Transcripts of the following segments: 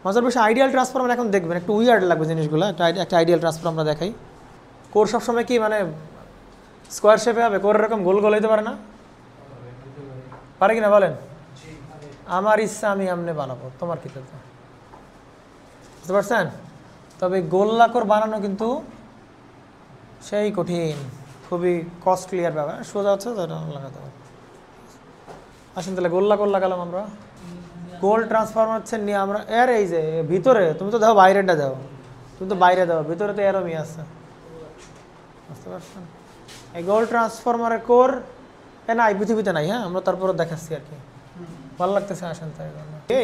মজার বিষয় ideal transformer এখন দেখবেন একটু উইয়ার্ড লাগবে জিনিসগুলো। একটা আইডিয়াল ট্রান্সফর্মার আমরা দেখাই। কোর সবসময় কি মানে স্কোয়ার শেপে হবে? কোর এরকম গোল গোল হইতে পারে না? পারে কিনা বলেন? আমার ইচ্ছা আমি এমনি বানাবো, তোমার কি করতে? বুঝতে পারছেন? তবে গোল্লাকর বানানো কিন্তু সেই কঠিন, খুবই কস্টলিয়ার ব্যাপার। সোজা হচ্ছে লাগাতে হবে। আসেন তাহলে গোল্লাকর লাগালাম আমরা। গোল ট্রান্সফর্মার হচ্ছে নিয়ে আমরা এর এই যে ভিতরে, তুমি তো দাও বাইরেটা দাও, তুমি তো বাইরে দাও, ভিতরে তো এরমই আছে। বুঝতে পারছেন? এই গোল ট্রান্সফরমারের কোর না এই পৃথিবীতে নাই। হ্যাঁ, আমরা তারপরে দেখাচ্ছি আর কি, ভালো লাগতেছে। আসেন তাই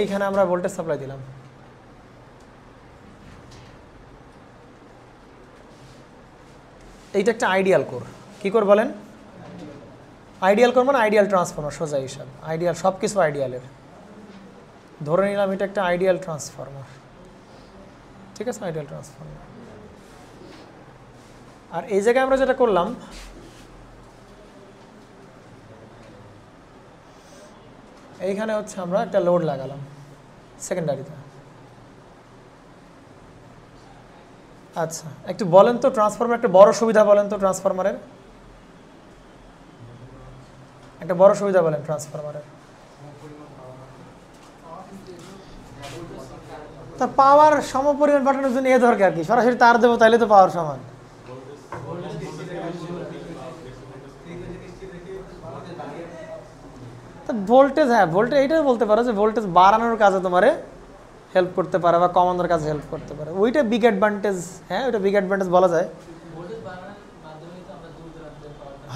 এইখানে আমরা ভোল্টেজ সাপ্লাই দিলাম। এইটা একটা আইডিয়াল কোর। কি কোর বলেন? আইডিয়াল কোর মানে আইডিয়াল ট্রান্সফরমার, সোজা হিসাব। আইডিয়াল সব কিছু আইডিয়ালের। ধরে নিলাম এটা একটা আইডিয়াল ট্রান্সফরমার, ঠিক আছে? Ideal transformer. আর এই জায়গায় আমরা যেটা করলাম, এইখানে হচ্ছে আমরা একটা লোড লাগালাম সেকেন্ডারিতে। আচ্ছা, একটু বলেন তো ট্রান্সফরমার একটা বড় সুবিধা বলেন তো ট্রান্সফরমারের, একটা বড় সুবিধা বলেন ট্রান্সফরমারের। তা পাওয়ার সমপরিমাণ পাঠানোর জন্য এ দরকার কি? সরাসরি তার দেবো, তাইলে তো পাওয়ার সমান। ভোল্টেজ, হ্যাঁ ভোল্টেজ এইটাই বলতে পারো যে ভোল্টেজ বাড়ানোর কাজে তোমারে হেল্প করতে পারে বা কমানোর কাজে হেল্প করতে পারে। ওইটা বিগ অ্যাডভান্টেজ। হ্যাঁ, ওইটা বিগ অ্যাডভান্টেজ বলা যায়।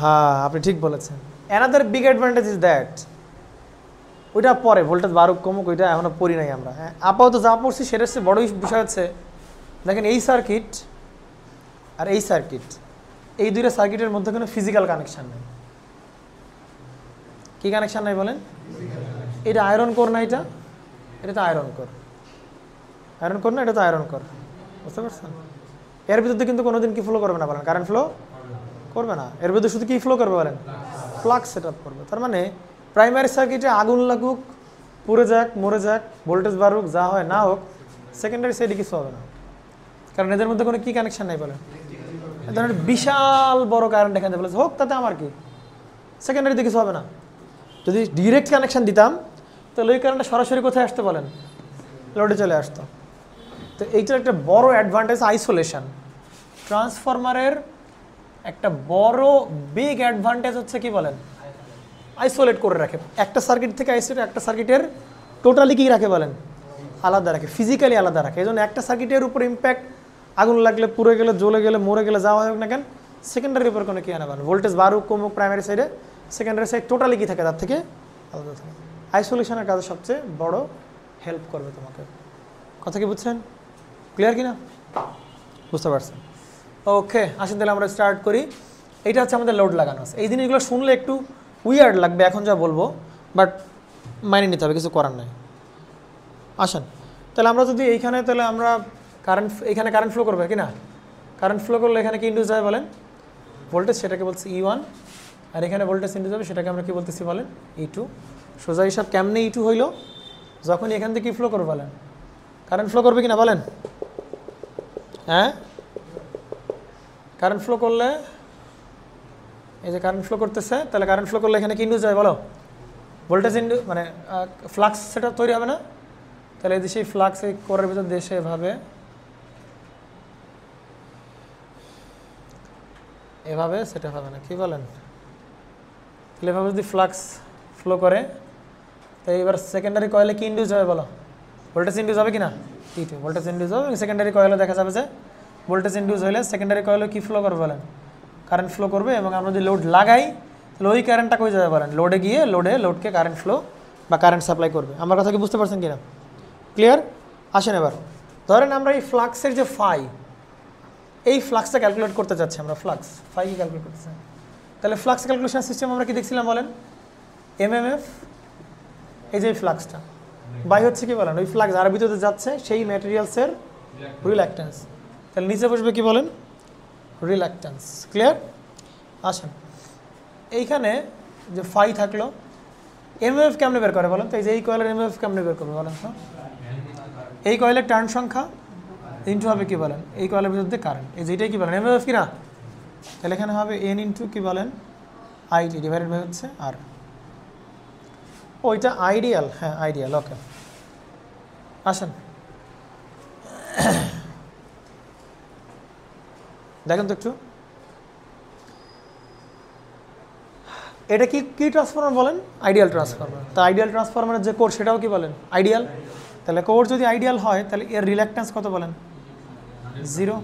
হ্যাঁ, আপনি ঠিক বলেছেন। Another big advantage is that, ওইটা পরে ভোল্টেজ বাড়ুক কমুক ওইটা এখনো পড়ি নাই আমরা। হ্যাঁ, আপাতত যা পড়ছি সেটা হচ্ছে বড় বিষয় হচ্ছে, দেখেন এই সার্কিট আর এই সার্কিট, এই দুইটা সার্কিটের মধ্যে কোনো ফিজিক্যাল কানেকশান নেই। কি কানেকশান নাই বলেন? এটা আয়রন কোর না, এটা তো আয়রন কোর। আয়রন কোর না, এটা তো আয়রন কোর। বুঝতে পারছেন? এর ভিতরে কিন্তু কোনোদিন কি ফ্লো করবে না বলেন? কারেন্ট ফ্লো করবে না। এর ভিতরে শুধু কি ফ্লো করবে বলেন? ফ্লাক্স সেট আপ করবে। তার মানে প্রাইমারি সার্কিটে আগুন লাগুক, পুড়ে যাক, মরে যাক, ভোল্টেজ বাড়ুক, যা হয় না হোক, সেকেন্ডারি সাইডে কিছু হবে না। কারণ এদের মধ্যে কোনো কি কানেকশান নাই বলেন? ধরেন বিশাল বড় কারেন্ট এখানে বলেছে হোক, তাতে আমার কি, সেকেন্ডারিতে কিছু হবে না। যদি ডিরেক্ট কানেকশান দিতাম তাহলে ওই কারেন্টটা সরাসরি কোথায় আসতে বলেন? লোডে চলে আসতো। তো এইটার একটা বড় অ্যাডভান্টেজ আইসোলেশন। ট্রান্সফরমারের একটা বড় বিগ অ্যাডভান্টেজ হচ্ছে কি বলেন? আইসোলেট করে রাখে। একটা সার্কিট থেকে আইসোলেট, একটা সার্কিটের টোটালি কি রাখে বলেন? আলাদা রাখে, ফিজিক্যালি আলাদা রাখে। এই জন্য একটা সার্কিটের উপর ইম্প্যাক্ট, আগুন লাগলে, পুড়ে গেলে, জ্বলে গেলে, মরে গেলে, যাওয়া হোক না কেন, সেকেন্ডারির উপর কোনো কি আনা পারেন? ভোল্টেজ বাড়ুক কমুক প্রাইমারি সাইডে, সেকেন্ডারি সাইড টোটালি কি থাকে তার থেকে আলাদা থাকে। আইসোলেশনের কাজে সবচেয়ে বড় হেল্প করবে তোমাকে। কথা কি বুঝছেন? ক্লিয়ার কিনা? বুঝতে পারছেন? ওকে, আসেন তাহলে আমরা স্টার্ট করি। এইটা হচ্ছে আমাদের লোড লাগানো আছে। এই জিনিসগুলো শুনলে একটু উইয়ার্ড লাগবে এখন যা বলবো, বাট মাইনে নিতে হবে, কিছু করার নাই। আসেন তাহলে আমরা যদি এইখানে, তাহলে আমরা কারেন্ট, এখানে কারেন্ট ফ্লো করবে কি না? কারেন্ট ফ্লো করলে এখানে কি ইন্ডিউস হয় বলেন? ভোল্টেজ, সেটাকে বলছি E1। আর এখানে ভোল্টেজ ইন্ডিউস হবে, সেটাকে আমরা কি বলতেছি বলেন? E2। সোজা হিসাব কেমনে E2 হইলো? যখন এখান থেকে কি ফ্লো করবে বলেন? কারেন্ট ফ্লো করবে কিনা বলেন? হ্যাঁ, কারেন্ট ফ্লো করলে, এই যে কারেন্ট ফ্লো করতেছে, তাহলে কারেন্ট ফ্লো করলে এখানে কি ইন্ডিউস হয় বলো? ভোল্টেজ ইন্ডিউস, মানে ফ্লাক্স সেটা তৈরি হবে না? তাহলে এই যে সেই ফ্লাক্স এই কোরের ভিতর দেশে এভাবে এভাবে সেটা হবে না, কি বলেন? তাহলে এভাবে যদি ফ্লাক্স ফ্লো করে, তো এবার সেকেন্ডারি কয়েলে কি ইন্ডিউস হবে বলো? ভোল্টেজ ইন্ডিউস হবে কি না? E2 ভোল্টেজ ইন্ডিউস হবে। সেকেন্ডারি কয়েলে দেখা যাবে যে ভোল্টেজ ইন্ডিউস হলে সেকেন্ডারি কয়েলে কি ফ্লো করবে বলেন? কারেন্ট ফ্লো করবে। এবং আমরা যদি লোড লাগাই তাহলে ওই কারেন্টটা কই যাবে বলেন? লোডে গিয়ে লোডকে কারেন্ট ফ্লো বা কারেন্ট সাপ্লাই করবে। আমার কথা কি বুঝতে পারছেন কিনা? ক্লিয়ার? আসেন এবার ধরেন আমরা এই ফ্লাক্সের যে ফাই, এই ফ্লাক্সটা ক্যালকুলেট করতে চাচ্ছি আমরা। ফ্লাক্স ফাই কি ক্যালকুলেট করতে চাই, তাহলে ফ্লাক্স ক্যালকুলেশন সিস্টেম আমরা কি দেখছিলাম বলেন? MMF। এই যে ফ্লাক্সটা বাই হচ্ছে কি বলেন? ওই ফ্লাক্স যার ভিতরে যাচ্ছে সেই ম্যাটেরিয়ালসের রিল্যাক্টেন্স। তাহলে নিচে বসবে কি বলেন? রিল্যাক্টেন্স। ক্লিয়ার? আসেন এইখানে যে ফাই থাকলো, MMF কেমনে বের করে বলেন তো? এই যে এই কয়েলের MMF কেমনে বের করবে বলেন তো? এই কয়েলের টার্ন সংখ্যা ইন্টু হবে কি বলেন এই কয়েলের ভিতর দিয়ে কারেন্ট, এই যেটাই কি বলেন এমএফ কি না, তাহলে এখানে হবে এন ইন্টু কি বলেন আইটি ডিভাইডেড বাই হচ্ছে আর। ওইটা আইডিয়াল, হ্যাঁ আইডিয়াল, ওকে আসেন দেখেন তো একটু এটা কি কি ট্রান্সফরমার বলেন, আইডিয়াল ট্রান্সফরমার। তা আইডিয়াল ট্রান্সফরমারের যে কোর সেটাও কি বলেন আইডিয়াল, তাহলে কোর যদি আইডিয়াল হয় তাহলে এর রিল্যাক্টেন্স কত বলেন 0,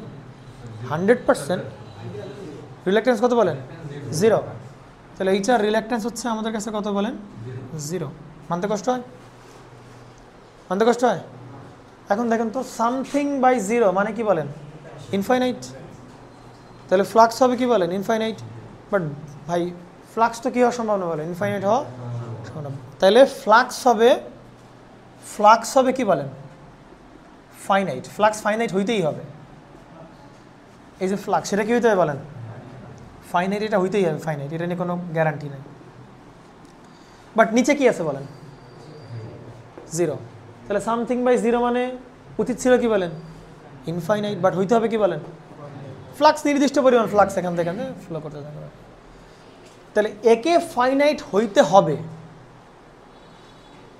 100% রিল্যাক্টেন্স কত বলেন 0, তাহলে এইটার রিল্যাক্টেন্স হচ্ছে আমাদের কাছে কত বলেন 0। মানতে কষ্ট হয়, মানতে কষ্ট হয়। এখন দেখেন তো সামথিং বাই 0 মানে কি বলেন ইনফাইনাইট, তাহলে ফ্লাক্স হবে কি বলেন ইনফাইনাইট, বাট ভাই ফ্লাক্স তো কী হওয়া সম্ভব না বলেন ইনফাইনাইট হওয়া সম্ভব, তাহলে ফ্লাক্স হবে কি বলেন ফাইনাইট, ফ্লাক্স ফাইনাইট হইতেই হবে। এই যে ফ্লাক্স সেটা কি হইতে হবে বলেন ফাইনাইট, এটা হইতেই হবে ফাইনাইট, এটা নিয়ে কোনো গ্যারান্টি নেই। বাট নিচে কি আছে বলেন 0, তাহলে সামথিং বাই 0 মানে উচিত ছিল কি বলেন ইনফাইনাইট, বাট হইতে হবে কি বলেন ফ্লাক্স, নির্দিষ্ট পরিমাণ ফ্লাক্স এখান থেকে ফ্লো করতে থাকবে। তাহলে একে ফাইনাইট হইতে হবে,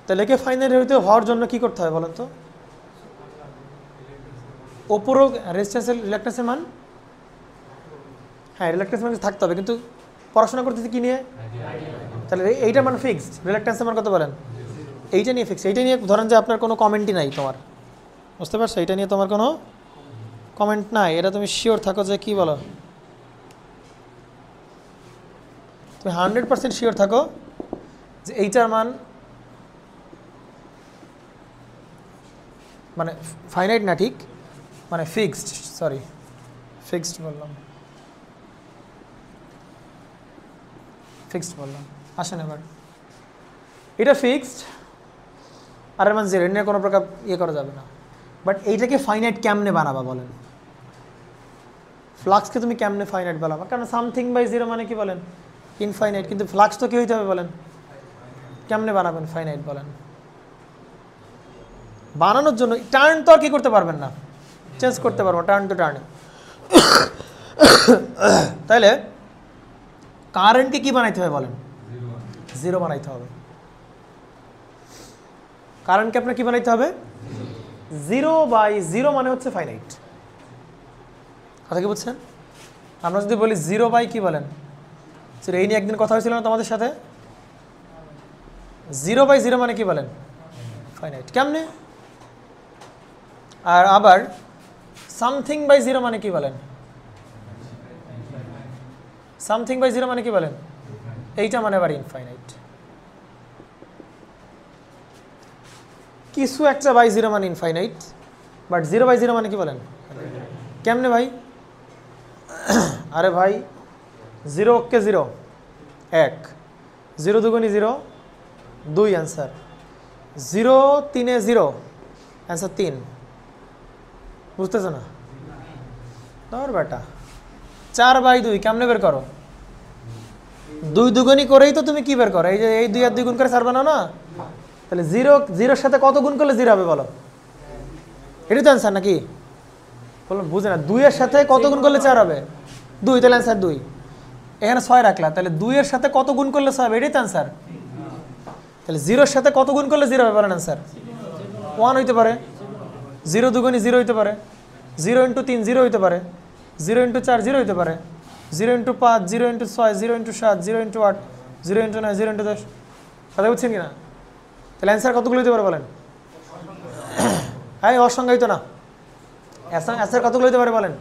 তাহলে একে ফাইনাইট হইতে হওয়ার জন্য কি করতে হবে বলেন তো, ওপরও রেজিস্ট্যান্সের রিল্যাক্টেন্সের মান, হ্যাঁ রিল্যাক্টেন্স মান থাকতে হবে, কিন্তু পড়াশোনা করতেছি কি নিয়ে, তাহলে এইটা মানে ফিক্সড, রিল্যাক্টেন্সের মান কত বলেন এইটা নিয়ে ফিক্সড, এইটা নিয়ে ধরেন যে আপনার কোনো কমেন্টই নাই তোমার, বুঝতে পারছো, এইটা নিয়ে তোমার কোনো কমেন্ট নাই, এটা তুমি শিওর থাকো যে কি বলো, তুমি 100% শিওর থাকো যে এইটার মান মানে ফাইনাইট না, ঠিক মানে ফিক্সড, সরি ফিক্সড বললাম, ফিক্সড বললাম। আসেন এবার এটা ফিক্সড আর এর মান 0, এর নিয়ে কোনো প্রকার ইয়ে করা যাবে না। বাট এইটাকে ফাইনাইট কেমনে বানাবা বলেন, ফ্লাক্সকে তুমি কেমনে ফাইনাইট বানাবা, কারণ সামথিং বাই 0 মানে কি বলেন ইনফাইনাইট, কিন্তু ফ্লাক্স তো কি হইতে হবে বলেন, কেমনে বানাবেন ফাইনাইট বলেন। বানানোর জন্য টার্ন তো আর কি করতে পারবেন না, চেঞ্জ করতে পারবো টার্ন টু টার্নে, তাহলে কারেন্টকে কি বানাইতে হবে বলেন 0 বানাইতে হবে, কারেন্টকে আপনার কি বানাইতে হবে 0/0 মানে হচ্ছে ফাইনাইট, কথা কি বুঝছেন। আমরা যদি বলি 0 কি বলেন, এই নিয়ে একদিন কথা হয়েছিল না তোমাদের সাথে, 0/0 মানে কি বলেন ফাইনাইট, কেমনে। আর আবার সামথিং বাই 0 মানে কি বলেন, সামথিং বাই 0 মানে কি বলেন এইটা মানে আবার ইনফাইনাইট, কিছু একটা বাই 0 মানে ইনফাইনাইট, বাট 0/0 মানে কি বলেন কেমনে ভাই, আরে ভাই 0 কে 0 1, 0 দুগুণী 0 2 অ্যান্সার, 0 3 0 অ্যান্সার 3, বুঝতেছো না তোর বেটা 4/2 কেমনে বের করো, 2 দুগুণী করেই তো তুমি কি বের করো, এই যে এই 2 আর 2 গুণ করে 4 বানাও না, তাহলে 0 সাথে কত গুণ করলে 0 হবে বলো, এটাই তো অ্যান্সার নাকি বললাম, বুঝে না 2 এর সাথে কত গুণ করলে 4 হবে 2, তাহলে অ্যান্সার 2, এখানে 6 রাখলা, তাহলে 2 এর সাথে কত গুণ করলে 6 হবে, এটাই তো অ্যান্সার, তাহলে 0 এর সাথে কত গুণ করলে 0 হবে বলেন অ্যান্সার 1 হইতে পারে, 0 দুগুণী 0 হইতে পারে, 0 × 3 0 হইতে পারে, 0 × 4 0 হইতে পারে, 0 × 5 0 × 6 0 × 7 0 × 8 0 × 9 0 × 10, কথা বুঝছেন কিনা, তাহলে অ্যান্সার কতগুলো হইতে পারে বলেন, হ্যাঁ অসংজ্ঞায়িত না, অ্যান্সার কতগুলো হইতে পারে বলেন,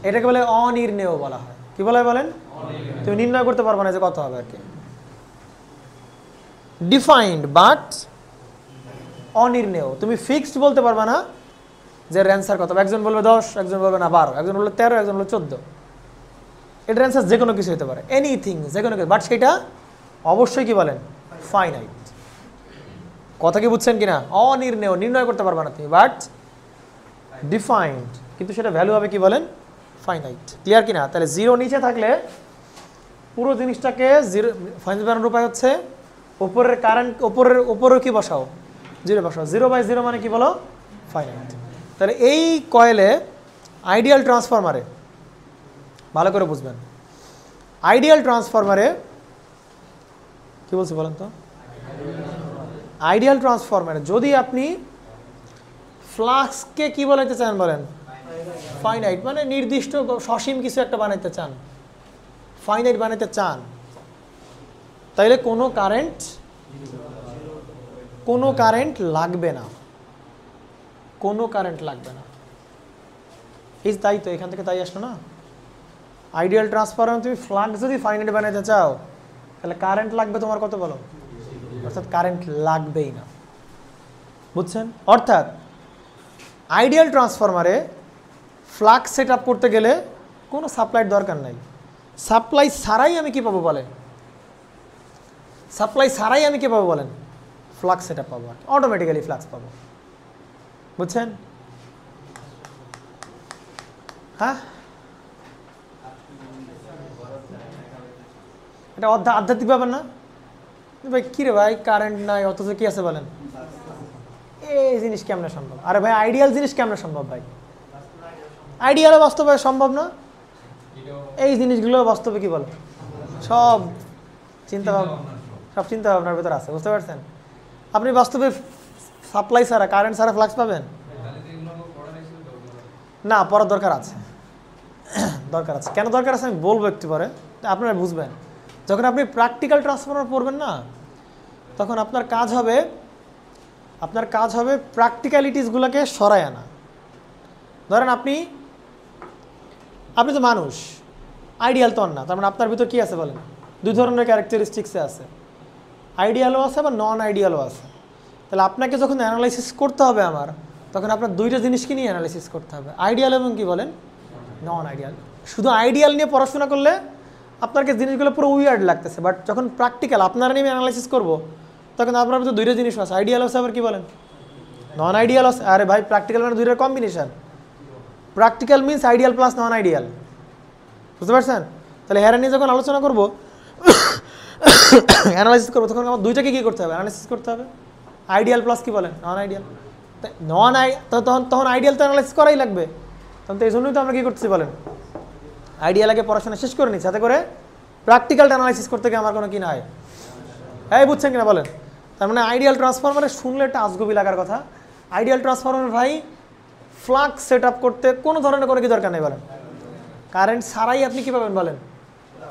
এটাকে বলে অনির্ণেয় বলা হয়, কি বলা হয় বলেন, তুমি নির্ণয় করতে পারবে না যে কত হবে আর কি, ডিফাইন্ড বাট অনির্ণেয়, তুমি ফিক্সড বলতে পারবে না যে অ্যান্সার কত, একজন বলবে 10, একজন বলবে না 12, একজন বলবে 13, একজন বলবে 14, এটার অ্যান্সার যে কোনো কিছু হতে পারে, এনিথিং যে কোনো কিছু, বাট সেটা অবশ্যই কি বলেন ফাইনাইট, কথা কি বুঝছেন কিনা, অনির্ণেয় নির্ণয় করতে পারবে না তুমি, বাট ডিফাইন্ড, কিন্তু সেটা ভ্যালু হবে কি বলেন ফাইনাইট, ক্লিয়ার কিনা। তাহলে 0 নিচে থাকলে পুরো জিনিসটাকে 0 ফাইনাইট বানানোর উপায় হচ্ছে উপরের কারেন্ট, উপরেও কি বসাও 0/0 মানে কি বলো, ফাইনাইট। তাহলে এই কয়েলে আইডিয়াল ট্রান্সফরমারে ভালো করে বুঝবেন, আইডিয়াল ট্রান্সফরমারে কি বলছি বলেন তো, আইডিয়াল ট্রান্সফরমারে যদি আপনি ফ্লাক্সকে কি বলাইতে চান বলেন, ফাইনাইট, মানে নির্দিষ্ট সসীম কিছু একটা বানাইতে চান, ফাইনাইট বানাইতে চান, তাইলে কোনো কারেন্ট লাগবে না, কোনো কারেন্ট লাগবে না। এই তাই তো এখান থেকে তাই আসলো না, আইডিয়াল ট্রান্সফরমার তুমি ফ্লাক্স যদি ফাইনাইট বানাইতে চাও তাহলে কারেন্ট লাগবে তোমার কত বলো, অর্থাৎ কারেন্ট লাগবেই না, বুঝছেন? অর্থাৎ আইডিয়াল ট্রান্সফরমারে ফ্লাক্স সেট আপ করতে গেলে কোনো সাপ্লাইয়ের দরকার নাই, সাপ্লাই ছাড়াই আমি কি পাবো বলেন, সাপ্লাই ছাড়াই আমি কি পাবো বলেন, ফ্লাক্স সেট আপ পাবো, অটোমেটিক্যালি ফ্লাক্স পাবো, বুঝছেন? হ্যাঁ, এটা আধ্যাত্মিক ব্যাপার না ভাই? কী রে ভাই কারেন্ট নাই অথচ কি আছে বলেন, এই জিনিস কেমনে সম্ভব? আরে ভাই আইডিয়াল জিনিস কেমনে সম্ভব ভাই? আইডিয়ালও বাস্তবে সম্ভব না, এই জিনিসগুলো বাস্তবে কি বলে সব চিন্তা ভাবনার ভেতর আছে, বুঝতে পারছেন? আপনি বাস্তবে সাপ্লাই ছাড়া, কারেন্ট ছাড়া ফ্লাক্স পাবেন না? পড়ার দরকার আছে, দরকার আছে। কেন দরকার আছে আমি বলবো একটু পরে, আপনারা বুঝবেন। যখন আপনি প্র্যাকটিক্যাল ট্রান্সফরমার পড়বেন না, তখন আপনার কাজ হবে প্র্যাকটিক্যালিটিসগুলোকে সরায় আনা। ধরেন আপনি তো মানুষ, আইডিয়াল তো না, তার মানে আপনার ভিতর কি আছে বলেন, দুই ধরনের ক্যারেক্টারিস্টিক্সে আছে, আইডিয়ালও আছে বা নন আইডিয়ালও আছে। তাহলে আপনাকে যখন অ্যানালাইসিস করতে হবে আমার, তখন আপনার দুইটা জিনিসকে নিয়ে অ্যানালাইসিস করতে হবে, আইডিয়াল এবং কি বলেন নন আইডিয়াল। শুধু আইডিয়াল নিয়ে পড়াশোনা করলে আপনাকে জিনিসগুলো পুরো উইয়ার্ড লাগতেছে, বাট যখন প্র্যাকটিক্যাল আপনারা নিয়ে অ্যানালাইসিস করবো, তখন আপনার ভিতরে দুইটা জিনিস আছে, আইডিয়াল আছে আবার কি বলেন নন আইডিয়াল আছে। আরে ভাই প্র্যাকটিক্যাল মানে দুইটার combination, practical means ideal plus নন আইডিয়াল, বুঝতে পারছেন? তাহলে হ্যাঁ নিয়ে যখন আলোচনা করবো, অ্যানালাইসিস করবো, তখন আমার দুইটাকে কী করতে হবে, অ্যানালাইসিস করতে হবে, আইডিয়াল প্লাস কি বলেন নন আইডিয়াল। তখন আইডিয়াল তো অ্যানালাইসিস করাই লাগবে, তখন তো এই জন্যই তো আমরা কী করতেছি বলেন, আইডিয়াল আগে পড়াশোনা শেষ করে নিচ্ছি, যাতে করে প্র্যাকটিক্যালটা অ্যানালাইসিস করতে গিয়ে আমার কোনো কি না হয়। হ্যাঁ বুঝছেন কিনা বলেন? তার মানে আইডিয়াল ট্রান্সফরমারে শুনলে একটা আজগুবি লাগার কথা, আইডিয়াল ট্রান্সফরমার ভাই ফ্লাক্স সেট আপ করতে কোনো ধরনের কোনো কি দরকার নেই বলেন, কারেন্ট ছাড়াই আপনি কী পাবেন বলেন,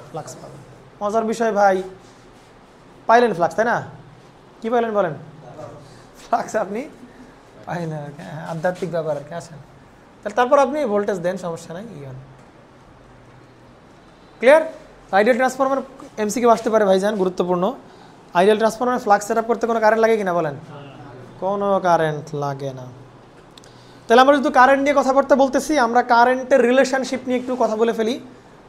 ফ্লাক্স পাবেন। মজার বিষয় ভাই, পাইলেন ফ্লাক্স, তাই না? কী পাইলেন বলেন, ফ্লাক্স আপনি পাইলেন আর কি, আধ্যাত্মিক ব্যাপার আর কি। আসেন তাহলে তারপর আপনি ভোল্টেজ দেন, সমস্যা নাই, ক্লিয়ার? আইডিয়াল ট্রান্সফরমার এমসিকিউ আসতে পারে ভাইজান, গুরুত্বপূর্ণ। আইডিয়াল ট্রান্সফরমারে ফ্লাক্স সেট আপ করতে কোনো কারেন্ট লাগে কিনা বলেন, কোনো কারেন্ট লাগে না। তাহলে আমরা যদি কারেন্ট নিয়ে কথাবার্তা বলতেছি, আমরা কারেন্টের রিলেশনশিপ নিয়ে একটু কথা বলে ফেলি,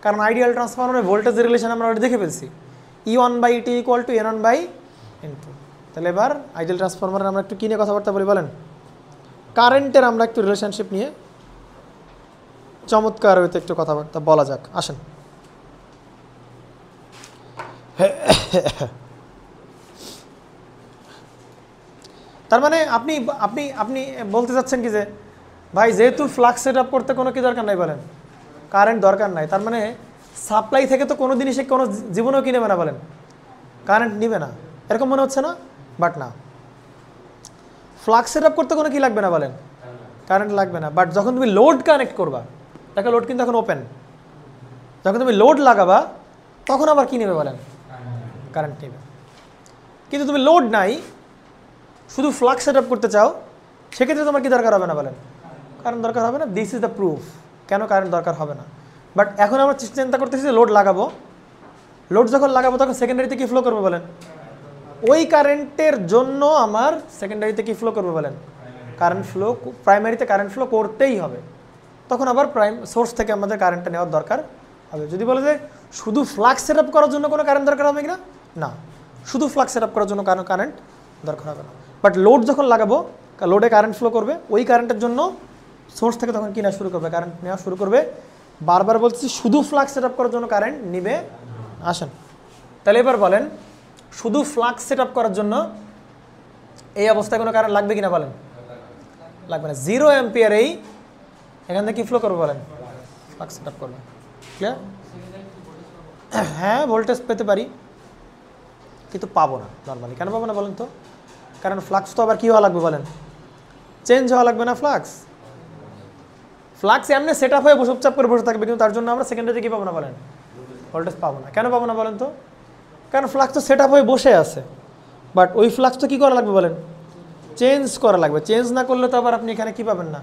কারণ আইডিয়াল ট্রান্সফরমারে ভোল্টেজের রিলেশন আমরা অলরেডি দেখে ফেলছি, E1/T = N1/N2। তাহলে এবার আইডিয়াল ট্রান্সফরমারে আমরা একটু কী নিয়ে কথাবার্তা বলি বলেন, কারেন্টের আমরা একটু রিলেশনশিপ নিয়ে চমৎকার হইতে একটু কথাবার্তা বলা যাক। আসেন, তার মানে আপনি আপনি আপনি বলতে চাচ্ছেন কি যে ভাই যেহেতু ফ্লাক্স সেট আপ করতে কোনো কি দরকার নাই বলেন, কারেন্ট দরকার নাই, তার মানে সাপ্লাই থেকে তো কোনো জিনিসে কোনো জীবনেও কি নেবে না বলেন, কারেন্ট নিবে না, এরকম মনে হচ্ছে না? বাট না, ফ্লাক্স সেট আপ করতে কোনো কি লাগবে না বলেন, কারেন্ট লাগবে না। বাট যখন তুমি লোড কানেক্ট করবা, দেখো লোড কিন্তু এখন ওপেন, যখন তুমি লোড লাগাবা তখন আবার কি নেবে বলেন, কারেন্ট নেবে। কিন্তু তুমি লোড নাই, শুধু ফ্লাক্স সেট আপ করতে চাও, সেক্ষেত্রে তোমার কি দরকার হবে না বলেন, কারেন্ট দরকার হবে না। দিস ইজ দ্য প্রুফ কেন কারেন্ট দরকার হবে না। বাট এখন আমরা চিন্তা করতেছি যে লোড লাগাবো, লোড যখন লাগাবো তখন সেকেন্ডারিতে কি ফ্লো করবে বলেন, ওই কারেন্টের জন্য আমার সেকেন্ডারিতে কি ফ্লো করবে বলেন, কারেন্ট ফ্লো, প্রাইমারিতে কারেন্ট ফ্লো করতেই হবে, তখন আবার সোর্স থেকে আমাদের কারেন্টটা নেওয়ার দরকার হবে। যদি বলে যে শুধু ফ্লাক্স সেট আপ করার জন্য কোনো কারেন্ট দরকার হবে কিনা, না, শুধু ফ্লাক্স সেট আপ করার জন্য কারেন্ট দরকার হবে না। বাট লোড যখন লাগাবো, লোডে কারেন্ট ফ্লো করবে, ওই কারেন্টের জন্য সোর্স থেকে তখন কিনা শুরু করবে, কারেন্ট নেওয়া শুরু করবে। বারবার বলছি শুধু ফ্লাক্স সেট আপ করার জন্য কারেন্ট নিবে। আসেন তাহলে এবার বলেন, শুধু ফ্লাক্স সেট আপ করার জন্য এই অবস্থায় কোনো কারেন্ট লাগবে কিনা বলেন? লাগবে না। 0 অ্যাম্পিয়ারেই এখান থেকে কি ফ্লো করবে বলেন? ফ্লাক্স সেট আপ করবে। ক্লিয়ার? হ্যাঁ ভোল্টেজ পেতে পারি, কিন্তু পাবো না নর্মালি। কেন পাবো না বলেন তো? কারণ ফ্লাক্স তো আবার কী হওয়া লাগবে বলেন? চেঞ্জ হওয়া লাগবে না ফ্লাক্স? ফ্লাক্স এমনি সেট আপ হয়ে চুপচাপ করে বসে থাকবে, কিন্তু তার জন্য আমরা সেকেন্ডারি কী পাবো না বলেন? ভোল্টেজ পাবো না। কেন পাবো না বলেন তো? কারণ ফ্লাক্স তো সেট আপ হয়ে বসে আছে, বাট ওই ফ্লাক্স তো কী করা লাগবে বলেন? চেঞ্জ করা লাগবে। চেঞ্জ না করলে তো আবার আপনি এখানে কী পাবেন না,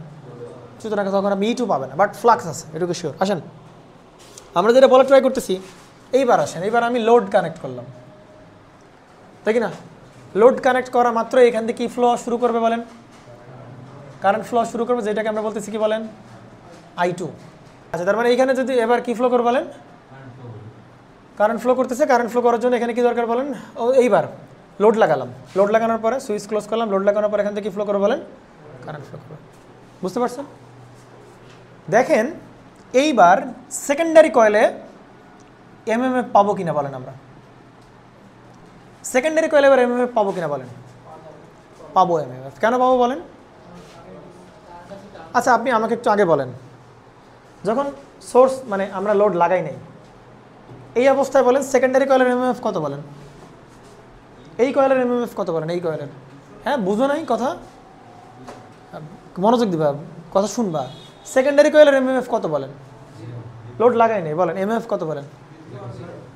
সুতরাং তখন আপনি ইটু পাবেন না, বাট ফ্লাক্স আছে, এটুকু শিওর। আসেন আমরা যেটা বলা ট্রাই করতেছি, এইবার আসেন, এইবার আমি লোড কানেক্ট করলাম, তাই কি না? লোড কানেক্ট করা মাত্র এখান থেকে কি ফ্লো শুরু করবে বলেন? কারেন্ট ফ্লো শুরু করবে, যেটাকে আমরা বলতেছি কি বলেন? I2। আচ্ছা, তার মানে এইখানে যদি এবার কি ফ্লো করবে বলেন? কারেন্ট ফ্লো করতেছে। কারেন্ট ফ্লো করার জন্য এখানে কি দরকার বলেন? ও এইবার লোড লাগালাম, লোড লাগানোর পরে সুইচ ক্লোজ করলাম, লোড লাগানোর পরে এখান থেকে কি ফ্লো করবে বলেন? কারেন্ট ফ্লো করবে। বুঝতে পারছেন? দেখেন এইবার সেকেন্ডারি কয়েলে এমএমএফ পাবো কিনা বলেন? আমরা সেকেন্ডারি কয়েলে এবার এমএমএফ পাবো কিনা বলেন? পাবো এমএমএফ। কেন পাবো বলেন? আচ্ছা আপনি আমাকে একটু আগে বলেন, যখন সোর্স মানে আমরা লোড লাগাই নাই এই অবস্থায় বলেন সেকেন্ডারি কয়েলের এমএমএফ কত বলেন? এই কয়েলের এমএমএফ কত বলেন? এই কয়েলের, হ্যাঁ বুঝো নাই কথা, মনোযোগ দিবা, কথা শুনবা। সেকেন্ডারি কয়েলের এমএমএফ কত বলেন? লোড লাগাই নাই, বলেন এমএমএফ কত বলেন?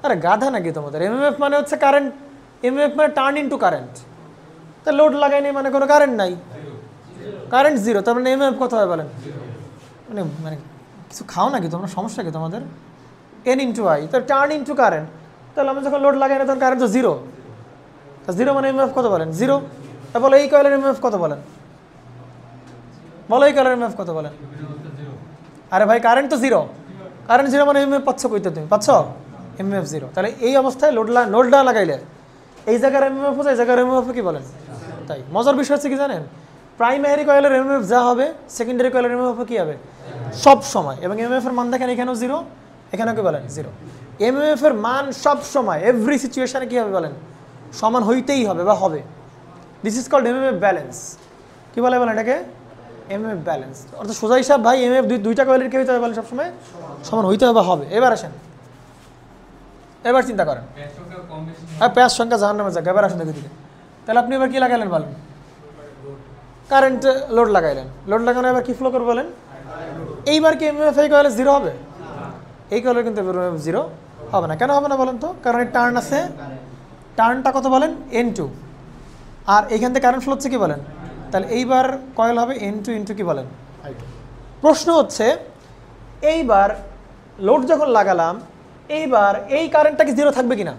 আরে গাধা নাকি তোমাদের? এমএমএফ মানে হচ্ছে কারেন্ট, এমএমএফ মানে টার্ন ইনটু কারেন্ট। তা লোড লাগাই নাই মানে কোনো কারেন্ট নাই, কারেন্ট জিরো, তার মানে এমএমএফ কত হয় বলেন? মানে মানে কিছু খাও নাকি তোমরা? সমস্যা কি তোমাদের? এন ইন্টু আই, তো টার্ন ইন্টু কারেন্ট। তাহলে আমি যখন লোড লাগাই না তখন কারেন্ট তো জিরো, তা জিরো মানে এমএফ কত বলেন? জিরো। তা বলো এই কয়েলের এমএফ কত বলেন? বলো এই কয়েলের এমএফ কত বলেন? আরে ভাই কারেন্ট তো জিরো, কারেন্ট জিরো মানে এমএফ পাচ্ছ কইতে? তুমি পাচ্ছ এমএফ জিরো। তাহলে এই অবস্থায় লোড না লাগাইলে এই জায়গার এমএফ এই জায়গার এমএফ কি বলেন? তাই মজার বিষয় হচ্ছে কি জানেন? প্রাইমারি কয়েলের এমএফ যা হবে সেকেন্ডারি কয়েলের এমএফ কি হবে সব সময়, এবং এমএফ এর মান দেখেন এখানেও জিরো, এখানেও কি বলেন? জিরো। এমএফ এর মান সব সময় এভরি সিচুয়েশনে কি হবে বলেন? সমান হইতেই হবে বা হবে। This is called MF balance. কি বলে বলেন এটাকে? MF balance. অর্থাৎ সোজা হিসাব ভাই এমএফ দুইটা কয়েলের কি হইতে হবে বলেন? সবসময় সমান হইতে হবে বা হবে। এবার আসেন, এবার চিন্তা করেন, হ্যাঁ প্যাঁচ সংখ্যা জাহান নামে যাক। এবার আসেন দেখে দিকে, তাহলে আপনি এবার কি লাগাইলেন বলেন? কারেন্ট লোড লাগাইলেন, লোড লাগানো এবার কি ফ্লো করবে বলেন? এইবার কি এমএফ এই কয়েলে জিরো হবে? এই কয়েলের কিন্তু এমএফ জিরো হবে না। কেন হবে না বলেন তো? কারণ এই টার্ন আছে, টার্নটা কত বলেন? N2, আর এইখান থেকে কারেন্ট ফ্লো হচ্ছে কি বলেন? তাহলে এইবার কয়েল হবে N2 ইন্টু কি বলেন? I2। প্রশ্ন হচ্ছে এইবার লোড যখন লাগালাম এইবার এই কারেন্টটা কি জিরো থাকবে কিনা?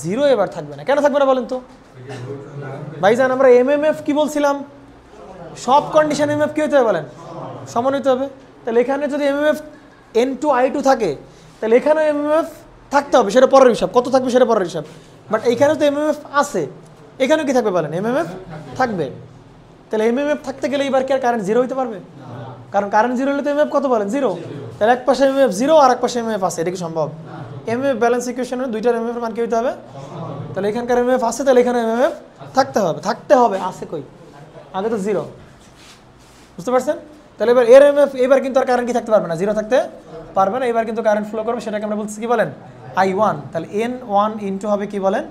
জিরো এবার থাকবে না। কেন থাকবে না বলেন তো? ভাইজান আমরা এমএমএফ কি বলছিলাম? সব কন্ডিশন এমএমএফ কি হতে হবে বলেন? সমান হইতে হবে। তাহলে এখানে যদি এমএমএফ N2 I2 থাকে তাহলে এখানেও এমএমএফ থাকতে হবে, সেটা পরের হিসাব, কত থাকবে সেটা পরের হিসাব। বাট এইখানেও তো এমএমএফ আছে, এখানেও কি থাকবে বলেন? এমএমএফ থাকবে। তাহলে এমএমএফ থাকতে গেলে এইবার কি আর কারেন্ট জিরো হইতে পারবে? কারণ কারেন্ট জিরো হলে তো এমএমএফ কত বলেন? জিরো। তাহলে এক পাশে এমএমএফ জিরো আর এক পাশে এমএমএফ আছে, এটা কি সম্ভব? এমএমএফ ব্যালেন্স ইকুয়েশনে দুইটার এমএমএফ মান কি হইতে হবে? তাহলে এখানকার এমএমএফ আছে, তাহলে এখানে এমএমএফ থাকতে হবে, থাকতে হবে। আছে কই? আগে তো জিরো। বুঝতে পারছেন? তাহলে এবার এর এমএফ এবার কিন্তু আর কারেন্ট কি থাকতে পারবে না, জিরো থাকতে পারবে না। এবার কিন্তু কারেন্ট ফ্লো করবে, সেটাকে আমরা বলছি কি বলেন? I1। তাহলে N1 ইন্টু হবে কি বলেন?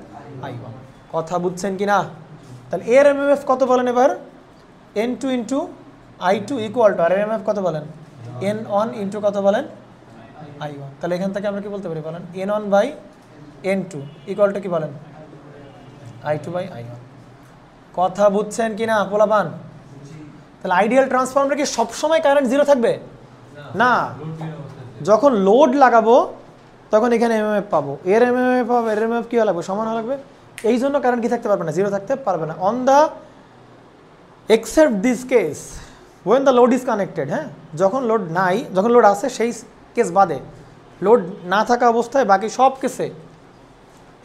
I1। কথা বুঝছেন কি না? তাহলে এর এমএফ কত বলেন এবার? N2 into I2 equal to, আর এমএফ কত বলেন? N1 ইন্টু কত বলেন? I1। তাহলে এখান থেকে আমরা কি বলতে পারি বলেন? N1 by N2 equal to কি বলেন? I2 by I1। কথা বুঝছেন কি না পোলাপান? তাহলে আইডিয়াল ট্রান্সফর্মারে কি সবসময় কারেন্ট জিরো থাকবে না? যখন লোড লাগাবো তখন এখানে এমএমএফ পাবো, এর এমএমএফ পাবো, এর এমএমএফ কি লাগবে? সমান লাগবে। এই জন্য কারেন্ট কি থাকতে পারবে না? জিরো থাকতে পারবে না। On the except this case when the load is connected, হ্যাঁ যখন লোড নাই, যখন লোড আছে সেই কেস বাদে, লোড না থাকা অবস্থায় বাকি সব কেসে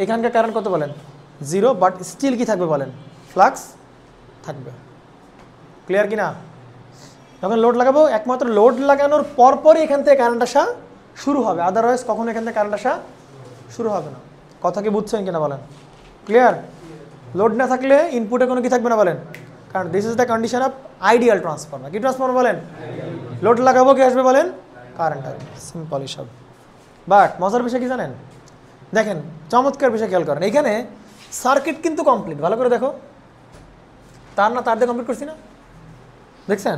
এখানকার কারেন্ট কত বলেন? জিরো। বাট স্টিল কি থাকবে বলেন? ফ্লাক্স থাকবে। ক্লিয়ার কি না? যখন লোড লাগাবো একমাত্র লোড লাগানোর পরপরই এখান থেকে কারেন্ট আসা শুরু হবে, আদারওয়াইজ কখনো এখান থেকে কারেন্ট আসা শুরু হবে না। কথা কি বুঝছেন কিনা বলেন? ক্লিয়ার? লোড না থাকলে ইনপুটে কোনো কি থাকবে না বলেন, কারণ this is the condition of ideal transformer. কি ট্রান্সফর্মার বলেন? লোড লাগাবো কি আসবে বলেন? কারেন্ট আসবে, সিম্পল হিসাব। বাট মজার বিষয় কি জানেন? দেখেন চমৎকার বিষয় খেয়াল করেন, এখানে সার্কিট কিন্তু কমপ্লিট, ভালো করে দেখো, তার না তার দিয়ে কমপ্লিট করছি না, দেখছেন?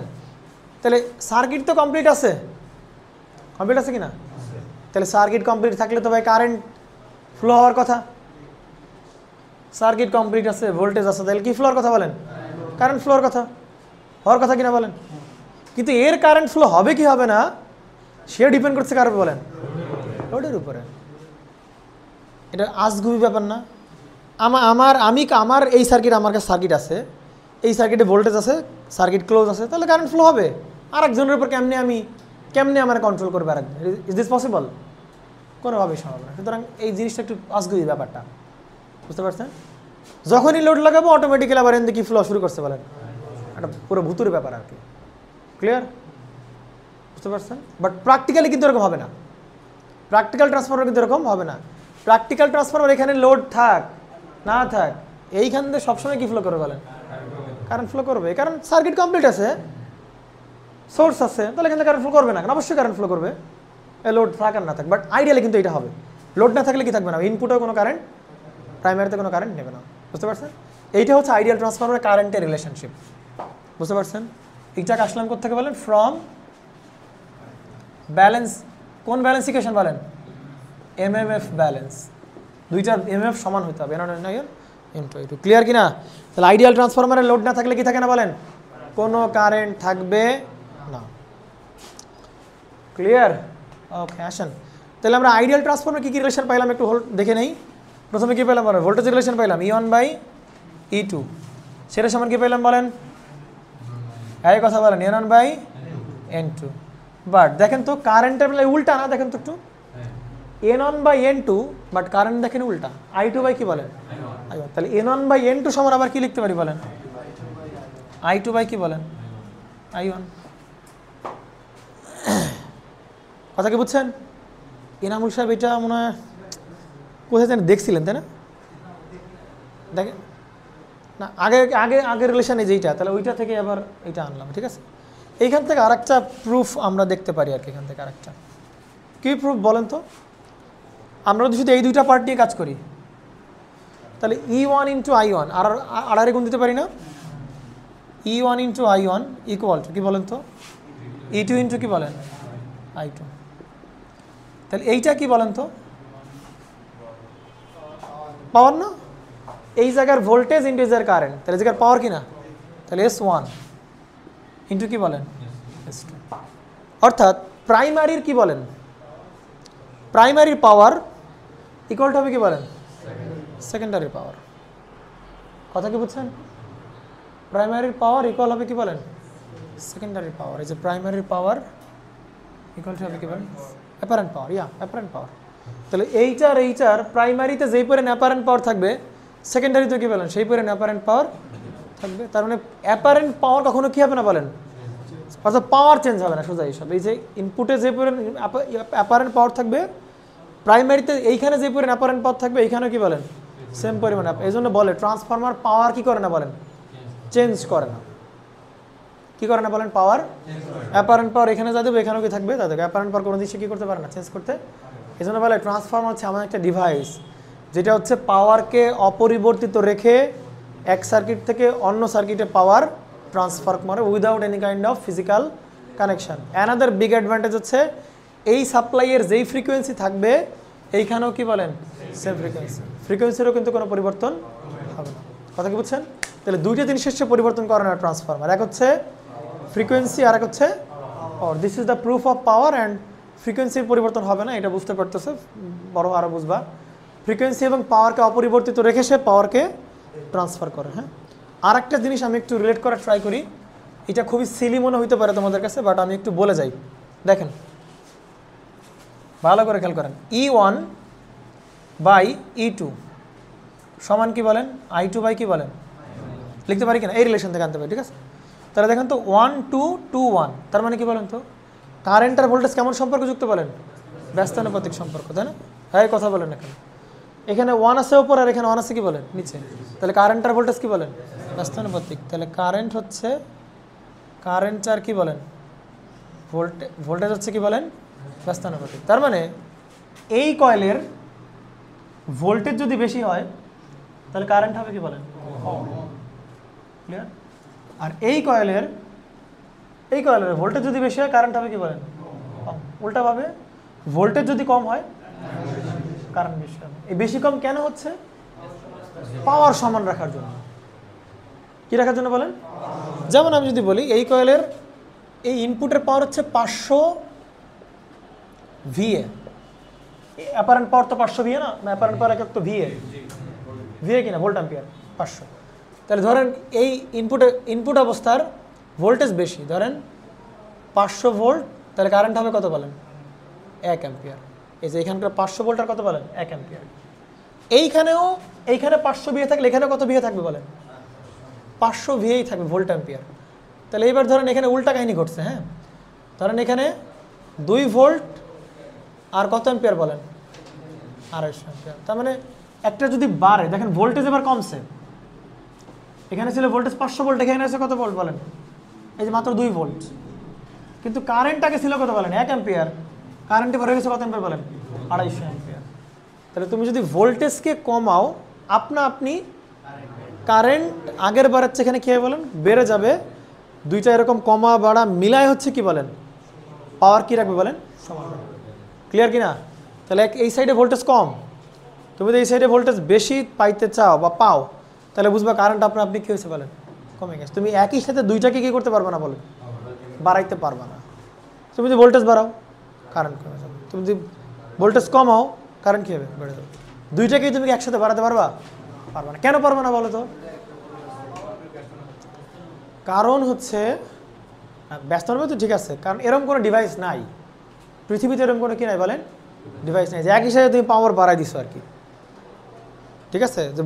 তাহলে সার্কিট তো কমপ্লিট আছে, কমপ্লিট আছে কি না? তাহলে সার্কিট কমপ্লিট থাকলে তো ভাই কারেন্ট ফ্লো হওয়ার কথা। সার্কিট কমপ্লিট আছে, ভোল্টেজ আছে, তাহলে কি ফ্লোর কথা বলেন? কারেন্ট ফ্লোর কথা, হওয়ার কথা কিনা বলেন? কিন্তু এর কারেন্ট ফ্লো হবে কি হবে না সে ডিপেন্ড করছে কার উপর বলেন? লোডের উপরে। এটা আজগুবি ব্যাপার না? আমার এই সার্কিট, আমার কাছে সার্কিট আছে, এই সার্কিটে ভোল্টেজ আছে, সার্কিট ক্লোজ আছে, তাহলে কারেন্ট ফ্লো হবে। আরেকজনের উপর কেমনে আমার কন্ট্রোল করবে আরেকজন? Is this possible? কোনোভাবেই সম্ভব না। সুতরাং এই জিনিসটা একটু আজগুবি ব্যাপারটা, বুঝতে পারছেন? যখনই লোড লাগাবো অটোমেটিক্যালি আবার এদিকে কি ফ্লো শুরু করতে বলেন, একটা পুরো ভুতুরে ব্যাপার আর কি। ক্লিয়ার? বুঝতে পারছেন? বাট প্র্যাকটিক্যালি কিন্তু এরকম হবে না। প্র্যাকটিক্যাল ট্রান্সফরমার কিন্তু এরকম হবে না। প্র্যাকটিক্যাল ট্রান্সফরমার এখানে লোড থাক না থাক এইখান থেকে সবসময় কি ফ্লো করবে বলেন? কারেন্ট ফ্লো করবে, কারণ সার্কিট কমপ্লিট আছে, সোর্স আছে, তাহলে এখান থেকে কারেন্ট ফ্লো করবে না? অবশ্যই কারেন্ট ফ্লো করবে, লোড থাক আর না থাক। বাট আইডিয়ালি কিন্তু এটা হবে, লোড না থাকলে কি থাকবে না, ইনপুটেও কোনো কারেন্ট, প্রাইমারিতে কোনো কারেন্ট নেবে না। বুঝতে পারছেন? এইটা হচ্ছে আইডিয়াল ট্রান্সফরমারের কারেন্টের রিলেশনশিপ। বুঝতে পারছেন? এইটাকে আসলাম কোথা বলেন? From balance. কোন ব্যালেন্স ইকুয়েশন বলেন? MMF balance. দুইটা এমএমএফ সমান হতে হবে, একটু ক্লিয়ার কি না? তাহলে আইডিয়াল ট্রান্সফরমারের লোড না থাকলে কি থাকে না বলেন? কোনো কারেন্ট থাকবে না। ক্লিয়ার? ওকে, আসেন তাহলে আমরা আইডিয়াল ট্রান্সফরমার কী কী রিলেশন পাইলাম একটু দেখে নেই। প্রথমে কী পেলাম বলেন? ভোল্টেজ রিলেশন পাইলাম E1/E2। সেটা সমান কী পেলাম বলেন? এই কথা বলেন, N1/N2। বাট দেখেন তো কারেন্টের বেলায় উল্টা না, দেখেন তো একটু, N1/N2, বাট কারেন্ট দেখেন উল্টা, I2 কি বলেন? I1। তাহলে N1/N2 সমান আবার কি লিখতে পারি বলেন? I2 কি বলেন? I1। কথা কি বুঝছেন? এনামুল সাহেব এটা মনে হয় কোথায় যেন দেখছিলেন, তাই না? দেখেন না, আগে রিলেশন এই যেইটা, তাহলে ওইটা থেকে আবার এইটা আনলাম, ঠিক আছে? এইখান থেকে আরেকটা প্রুফ আমরা দেখতে পারি আর কি। এখান থেকে আরেকটা কী প্রুফ বলেন তো? আমরা যদি শুধু এই দুইটা পার্ট নিয়ে কাজ করি তাহলে E1 × I1 আর গুণ দিতে পারি না? E1 × I1 ইকুয়াল টু কি বলেন তো? E2 × কি বলেন? I2। তাহলে এইটা কি বলেন তো? পাওয়ার না? এই জায়গার ভোল্টেজ ইন্টু এই জায়গার কারেন্ট, তাহলে জায়গার পাওয়ার কি না? তাহলে S1 ইন্টু কি বলেন? S2। অর্থাৎ প্রাইমারির কি বলেন? প্রাইমারির পাওয়ার ইকুয়াল টু হবে কি বলেন? সেকেন্ডারির পাওয়ার। কথা কি বুঝছেন? প্রাইমারির পাওয়ার ইকুয়াল হবে কি বলেন? সেকেন্ডারির পাওয়ার। এই যে প্রাইমারির পাওয়ার ইকুয়াল টু হবে কি বলেন? Apparent power. Apparent power. তাহলে এইটার প্রাইমারিতে যেই পরিমাণ অ্যাপারেন্ট পাওয়ার থাকবে, সেকেন্ডারিতে কি বলেন? সেই পরিমাণ অ্যাপারেন্ট পাওয়ার থাকবে। তার মানে অ্যাপারেন্ট পাওয়ার কখনো কি হবে না বলেন? অর্থাৎ পাওয়ার চেঞ্জ হবে না, সোজা হিসাবে। এই যে ইনপুটে যে পরিমাণ অ্যাপারেন্ট পাওয়ার থাকবে, প্রাইমারিতে এইখানে যে পরিমাণ অ্যাপারেন্ট পাওয়ার থাকবে, এইখানেও কি বলেন? সেম পরিমাণ। এই জন্য বলে ট্রান্সফরমার পাওয়ার কি করে না বলেন? চেঞ্জ করে না। কি করে না বলেন? পাওয়ার, অ্যাপারেন্ট পাওয়ার এখানে যা দেবে এখানেও কি থাকবে তা দেবে। অ্যাপারেন্ট পাওয়ার কোনো দিকে কি করতে পারে না, চেঞ্জ করতে। এই জন্য বলে ট্রান্সফরমার হচ্ছে এমন একটা ডিভাইস যেটা হচ্ছে পাওয়ারকে অপরিবর্তিত রেখে এক সার্কিট থেকে অন্য সার্কিটে পাওয়ার ট্রান্সফার করে without any kind of physical connection. Another big advantage হচ্ছে এই সাপ্লাইয়ের যেই ফ্রিকোয়েন্সি থাকবে এইখানেও কি বলেন? Same frequency. ফ্রিকোয়েন্সিরও কিন্তু কোনো পরিবর্তন হবে না। কথা কি বুঝছেন? তাহলে দুইটা জিনিস হচ্ছে পরিবর্তন করে না ট্রান্সফরমার, এক হচ্ছে ফ্রিকোয়েন্সি আর এক হচ্ছে power. This is the proof of power and ফ্রিকোয়েন্সির পরিবর্তন হবে না, এটা বুঝতে পারতেছে, বড় আরও বুঝবা। ফ্রিকোয়েন্সি এবং পাওয়ারকে অপরিবর্তিত রেখে সে পাওয়ারকে ট্রান্সফার করে। হ্যাঁ, আর একটা জিনিস আমি একটু রিলেট করার ট্রাই করি, এটা খুবই সিলি মনে হইতে পারে তোমাদের কাছে, বাট আমি একটু বলে যাই। দেখেন ভালো করে খেয়াল করেন, E1/E2 সমান কি বলেন? I2 কি বলেন? লিখতে পারি কিনা? এই রিলেশন থেকে আনতে পারি, ঠিক আছে? তাহলে দেখেন তো 1 2 2 1, তার মানে কি বলেন তো? কারেন্ট আর ভোল্টেজ কেমন সম্পর্ক যুক্ত বলেন? ব্যস্তানুপাতিক সম্পর্ক, তাই না? হ্যাঁ, কথা বলেন এখানে। এখানে 1 আছে উপর আর এখানে 1 আছে কি বলেন নিচে, তাহলে কারেন্ট আর ভোল্টেজ কি বলেন ব্যস্তানুপাতিক। তাহলে কারেন্ট হচ্ছে কারেন্ট আর কি বলেন ভোল্টেজ হচ্ছে কি বলেন ব্যস্তানুপাতিক। তার মানে এই কয়েলের ভোল্টেজ যদি বেশি হয় তাহলে কারেন্ট হবে কি বলেন ক্লিয়ার। আর এই কয়েলের ভোল্টেজ যদি বেশি হয় কারেন্ট হবে কি বলেন কম। উল্টাভাবে ভোল্টেজ যদি কম হয় কারেন্ট বেশি হবে। এই বেশি কম কেন হচ্ছে? পাওয়ার সমান রাখার জন্য। কি রাখার জন্য বলেন? যেমন আমি যদি বলি এই কয়েলের এই ইনপুটের পাওয়ার হচ্ছে 500 VA, অ্যাপারেন্ট পাওয়ার তো 500 VA না, অ্যাপারেন্ট পাওয়ার এক তো VA কিনা ভোল্ট অ্যাম্পিয়ার 500। তাহলে ধরেন এই ইনপুট অবস্থার ভোল্টেজ বেশি, ধরেন 500 ভোল্ট, তাহলে কারেন্ট হবে কত বলেন 1 অ্যাম্পিয়ার। এই যে এখানকার 500 ভোল্ট আর কত বলেন 1 অ্যাম্পিয়ার। এইখানে 500 VA থাকলে এখানে কত VA থাকবে বলেন 500 VA থাকবে ভোল্ট অ্যাম্পিয়ার। তাহলে এবার ধরেন এখানে উল্টা কাহিনী ঘটছে। হ্যাঁ, ধরেন এখানে 2 ভোল্ট আর কত অ্যাম্পিয়ার বলেন 250 অ্যাম্পিয়ার। তার মানে একটা যদি বাড়ে, দেখেন ভোল্টেজ এবার কমছে, এখানে ছিল ভোল্টেজ 500 ভোল্ট, এখানে আছে কত ভোল্ট বলেন এই যে মাত্র 2 ভোল্ট, কিন্তু কারেন্ট আগে ছিল কত বলেন 1 অ্যাম্পিয়ার, কারেন্ট এবার হয়ে গেছে কত অ্যাম্পিয়ার বলেন 250 অ্যাম্পিয়ার। তাহলে তুমি যদি ভোল্টেজকে কমাও আপনি কারেন্ট আগের বারের চেয়ে এখানে কী হবে বলেন বেড়ে যাবে। দুইটা এরকম কমা বাড়া মিলায় হচ্ছে কি বলেন পাওয়ার কি রাখবে বলেন সমান। ক্লিয়ার কি না? তাহলে এই সাইডে ভোল্টেজ কম, তুমি যদি এই সাইডে ভোল্টেজ বেশি পাইতে চাও বা পাও, তাহলে বুঝবা কারেন্ট আপনি কী হয়েছে বলেন কমে গেছে। তুমি একই সাথে দুইটাকে কী করতে পারবে না বলেন বাড়াইতে পারবে না। তুমি যদি ভোল্টেজ বাড়াও কারেন্ট কমে যাবে, তুমি যদি ভোল্টেজ কমাও কারেন্ট কী হবে বেড়ে যাবে। দুইটাকেই তুমি একসাথে বাড়াতে পারবা না। কেন পারবে না বলো তো? কারণ হচ্ছে ব্যস্তভাবে তো ঠিক আছে, কারণ এরকম কোনো ডিভাইস নাই পৃথিবীতে, এরকম কোনো কি নাই বলেন ডিভাইস নাই যে একই সাথে তুমি পাওয়ার বাড়াই দিছো আর কি। ঠিক আছে, যে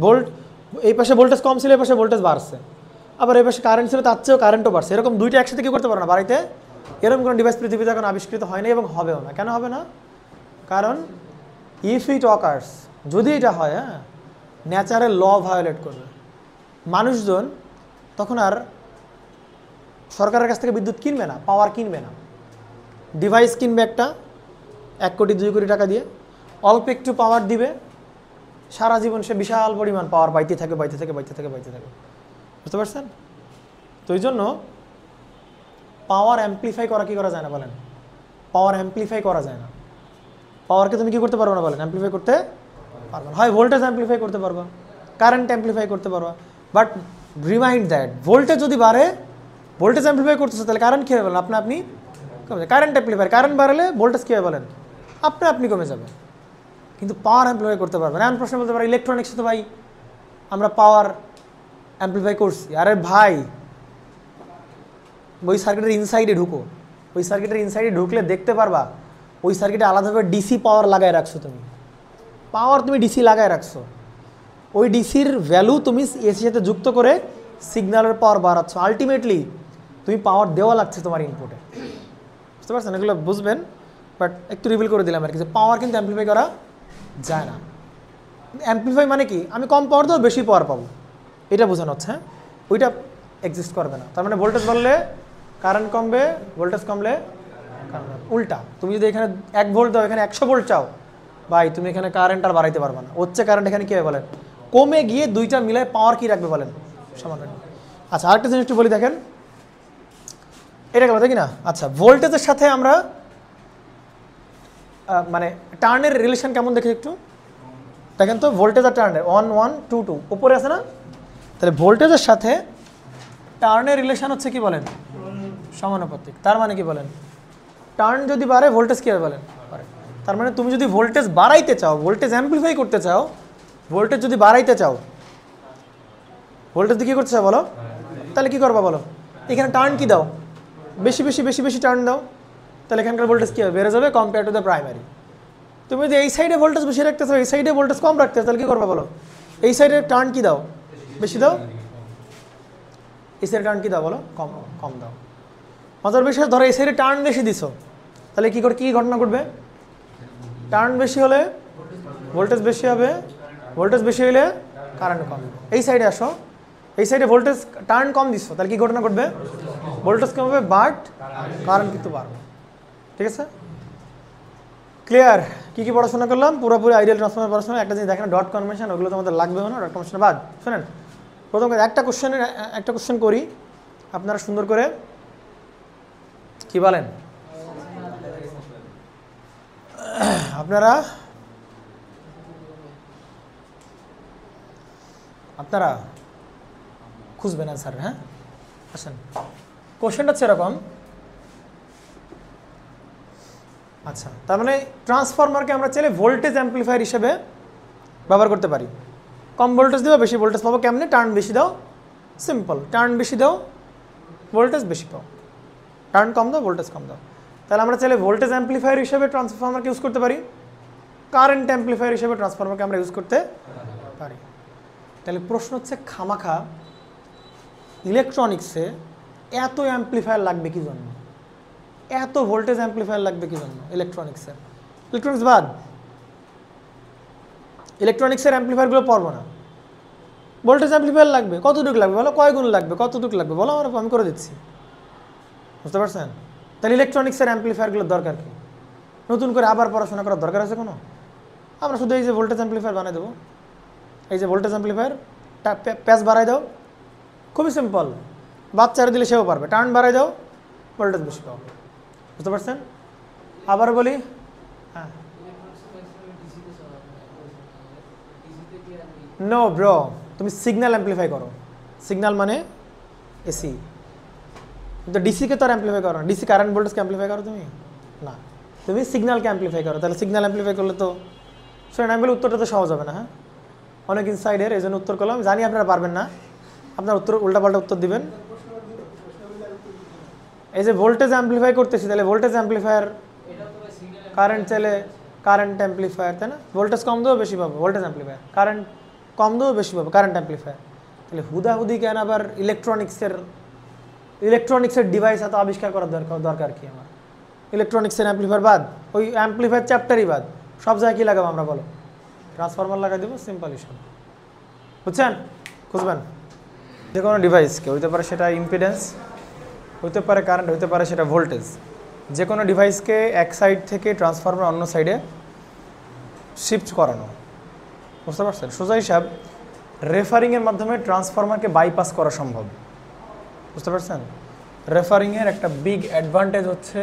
এই পাশে ভোল্টেজ কম ছিল এই পাশে ভোল্টেজ বাড়ছে, আবার এই পাশে কারেন্ট ছিল তার চেয়েও কারেন্টও বাড়ছে, এরকম দুইটা একসাথে কি করতে পারো না বাড়াইতে। এরকম কোনো ডিভাইস পৃথিবীতে এখন আবিষ্কৃত হয়নি এবং হবেও না। কেন হবে না? কারণ ইফ ইট অকার্স, যদি এটা হয় হ্যাঁ ন্যাচারাল ল ভায়োলেট করবে মানুষজন, তখন আর সরকারের কাছ থেকে বিদ্যুৎ কিনবে না, পাওয়ার কিনবে না, ডিভাইস কিনবে একটা 1 কোটি 2 কোটি টাকা দিয়ে, অল্প একটু পাওয়ার দিবে, সারা জীবন সে বিশাল পরিমাণ পাওয়ার বাইতে থাকে। বুঝতে পারছেন? তো এই জন্য পাওয়ার অ্যাম্প্লিফাই করা যায় না বলেন, পাওয়ার অ্যাম্প্লিফাই করা যায় না। পাওয়ারকে তুমি কী করতে পারবে না বলেন অ্যাম্প্লিফাই করতে পারবে না। হয় ভোল্টেজ অ্যাম্প্লিফাই করতে পারবা, কারেন্ট অ্যাম্প্লিফাই করতে পারবা, বাট রিমাইন্ড দ্যাট ভোল্টেজ যদি বাড়ে, ভোল্টেজ অ্যাম্প্লিফাই করতেছে তাহলে কারেন্ট কী হবে বলেন আপনি কমে যাবে। কারেন্ট অ্যাম্প্লিফাই, কারেন্ট বাড়ালে ভোল্টেজ কী হবে বলেন আপনি কমে যাবে, কিন্তু পাওয়ার অ্যাম্প্লিফাই করতে পারবে না। এমন প্রশ্ন বলতে পারে ইলেকট্রনিক্সে তো ভাই আমরা পাওয়ার অ্যাম্প্লিফাই করছি। আরে ভাই ওই সার্কিটের ইনসাইডে ঢুকো, ওই সার্কিটের ইনসাইডে ঢুকলে দেখতে পারবা ওই সার্কিটে আলাদাভাবে ডিসি পাওয়ার লাগায় রাখছো, তুমি ডিসি লাগায় রাখছো, ওই ডিসির ভ্যালু তুমি এসির সাথে যুক্ত করে সিগন্যালের পাওয়ার বাড়াচ্ছ, আলটিমেটলি তুমি পাওয়ার দেওয়া লাগছে তোমার ইনপুটে। বুঝতে পারছেন? এগুলো বুঝবেন, বাট একটু রিভিল করে দিলাম আর কি, যে পাওয়ার কিন্তু অ্যাম্প্লিফাই করা যায় না। অ্যাম্প্লিফাই মানে কি আমি কম পাওয়ার দেবো বেশি পাওয়ার পাবো, এটা বোঝানো হচ্ছে। হ্যাঁ, ওইটা এক্সিস্ট করবে না। তার মানে ভোল্টেজ বাড়লে কারেন্ট কমবে, ভোল্টেজ কমলে কারেন্ট। উল্টা তুমি যদি এখানে 1 ভোল্ট দাও এখানে 100 ভোল্ট চাও, ভাই তুমি এখানে কারেন্ট আর বাড়াইতে পারবে না, হচ্ছে কারেন্ট এখানে কী হবে বলেন কমে গিয়ে দুইটা মিলায় পাওয়ার কী রাখবে বলেন সমান রাখবে। আচ্ছা আরেকটা জিনিস একটু বলি, দেখেন এটা গেল তাই কি না। আচ্ছা ভোল্টেজের সাথে আমরা মানে টার্নের রিলেশন কেমন দেখি একটু দেখেন তো। ভোল্টেজ আর টার্নের 1 1 2 2 উপরে আছে না, তাহলে ভোল্টেজের সাথে টার্নের রিলেশন হচ্ছে কি বলেন সমানুপাতিক। তার মানে কি বলেন টার্ন যদি বাড়ে ভোল্টেজ কী হবে বলেন বাড়ে। তার মানে তুমি যদি ভোল্টেজ বাড়াইতে চাও, ভোল্টেজ অ্যাম্প্লিফাই করতে চাও, ভোল্টেজ যদি বাড়াইতে চাও, ভোল্টেজ কী করতে চাও বলো, তাহলে কী করবা বলো এখানে টার্ন কি দাও বেশি টার্ন দাও, তাহলে এখানকার ভোল্টেজ কী হবে বেড়ে যাবে কম্পেয়ার টু দ্য প্রাইমারি। তুমি যদি এই সাইডে ভোল্টেজ বেশি রাখতে চাও এই সাইডে ভোল্টেজ কম রাখতে চাও, তাহলে কী করবা বলো এই সাইডে টার্ন কী দাও বেশি দাও, এই সাইডে টার্ন কী দাও বলো কম দাও। মজার বিষয় ধরো এই সাইডে টার্ন বেশি দিছো, তাহলে কী ঘটনা ঘটবে, টার্ন বেশি হলে ভোল্টেজ বেশি হবে, ভোল্টেজ বেশি হলে কারেন্ট কম। এই সাইডে আসো, এই সাইডে ভোল্টেজ টার্ন কম দিচ্ছ, তাহলে কি ঘটনা ঘটবে? ভোল্টেজ কম হবে বাট কারেন্ট কিন্তু বাড়বে। ঠিক আছে, ক্লিয়ার? কি কি পড়াশোনা করলাম? পুরোপুরি আইডিয়াল ট্রান্সফরমার পড়াশোনা। একটা জিনিস দেখেন, ডট কনভেনশন, ওগুলো তো আমাদের লাগবে না। ডট কনভেনশন বাদ। শোনেন, প্রথম একটা কোশ্চেন করি, আপনারা সুন্দর করে কি বলেন, আপনারা খুঁজবেন অ্যান্সার। হ্যাঁ, আসেন, কোশ্চেনটা হচ্ছে এরকম। আচ্ছা, তার মানে ট্রান্সফরমারকে আমরা চাইলে ভোল্টেজ অ্যাম্প্লিফায়ার হিসেবে ব্যবহার করতে পারি। কম ভোল্টেজ দেবো, বেশি ভোল্টেজ পাবো কেমনে? টার্ন বেশি দাও, সিম্পল। টার্ন বেশি দাও, ভোল্টেজ বেশি পাও। টার্ন কম দাও, ভোল্টেজ কম দাও। তাহলে আমরা চাইলে ভোল্টেজ অ্যাম্প্লিফায়ার হিসেবে ট্রান্সফরমারকে ইউজ করতে পারি, কারেন্ট অ্যাম্প্লিফায়ার হিসেবে ট্রান্সফরমারকে আমরা ইউজ করতে পারি। তাহলে প্রশ্ন হচ্ছে, খামাখা ইলেকট্রনিক্সে এত অ্যাম্প্লিফায়ার লাগবে কি জন্য? এত ভোল্টেজ অ্যাম্প্লিফায়ার লাগবে কি জন্য ইলেকট্রনিক্সের? ইলেকট্রনিক্স বাদ, ইলেকট্রনিক্সের অ্যাম্প্লিফায়ারগুলো পড়বো না। ভোল্টেজ অ্যাম্প্লিফায়ার লাগবে, কতটুকু লাগবে বলো? কয় গুণ লাগবে? কতটুকু লাগবে বলো? আমি করে দিচ্ছি, বুঝতে পারছেন? তাহলে ইলেকট্রনিক্সের অ্যাম্প্লিফায়ারগুলোর দরকার কি? নতুন করে আবার পড়াশোনা করার দরকার আছে কোনো? আমরা শুধু এই যে ভোল্টেজ অ্যাম্প্লিফায়ার বানিয়ে দেবো, এই যে ভোল্টেজ অ্যাম্প্লিফায়ার, প্যাচ বাড়াই দাও, খুবই সিম্পল। বাচ্চারা দিলে সেও পারবে। টার্ন বাড়াই দাও, ভোল্টেজ বেশি পাও। বুঝতে পারছেন? আবার বলি, হ্যাঁ, নো ব্রো, তুমি সিগন্যাল অ্যাম্প্লিফাই করো। সিগন্যাল মানে এসি, কিন্তু ডিসিকে তো আর অ্যাম্প্লিফাই করো না। ডিসি কারেন্ট ভোল্টেজকে অ্যাম্প্লিফাই করো তুমি না, তুমি সিগন্যালকে অ্যাম্প্লিফাই করো। তাহলে সিগন্যাল অ্যাম্প্লিফাই করলে তো শোনেন, আমি বলি উত্তরটা তো সহজ হবে না। হ্যাঁ, অনেক ইনসাইডের, এই জন্য উত্তর করলাম। জানি আপনারা পারবেন না, আপনার উত্তর উল্টাপাল্টা উত্তর দিবেন। এই যে ভোল্টেজ অ্যাম্প্লিফাই করতেছি, তাহলে ভোল্টেজ অ্যাম্প্লিফায়ার, কারেন্ট চাইলে কারেন্ট অ্যাম্প্লিফায়ার, তাই না? ভোল্টেজ কম দেবো বেশি পাবো, ভোল্টেজ অ্যাম্প্লিফায়ার। কারেন্ট কম দেবো বেশি পাবো, কারেন্ট অ্যাম্প্লিফায়ার। তাহলে হুদাহুদি কেন আবার ইলেকট্রনিক্সের ডিভাইস এত আবিষ্কার করার দরকার কি আমার? ইলেকট্রনিক্সের অ্যাম্প্লিফায়ার বাদ, ওই অ্যাম্প্লিফায়ার চ্যাপ্টারই বাদ, সব জায়গায় কী লাগাবো আমরা বলো? ট্রান্সফরমার লাগাই দেবো, সিম্পল ইস্যু। বুঝছেন? খুঁজবেন যে কোনো ডিভাইসকে, হইতে পারে সেটা ইম্পিডেন্স, হইতে পারে কারেন্ট, হইতে পারে সেটা ভোল্টেজ। যে কোনো ডিভাইসকে এক সাইড থেকে ট্রান্সফরমার অন্য সাইডে শিফট করানো। বুঝতে পারছেন? সোজা হিসাব, রেফারিংয়ের মাধ্যমে ট্রান্সফরমারকে বাইপাস করা সম্ভব। বুঝতে পারছেন? রেফারিংয়ের একটা বিগ অ্যাডভান্টেজ হচ্ছে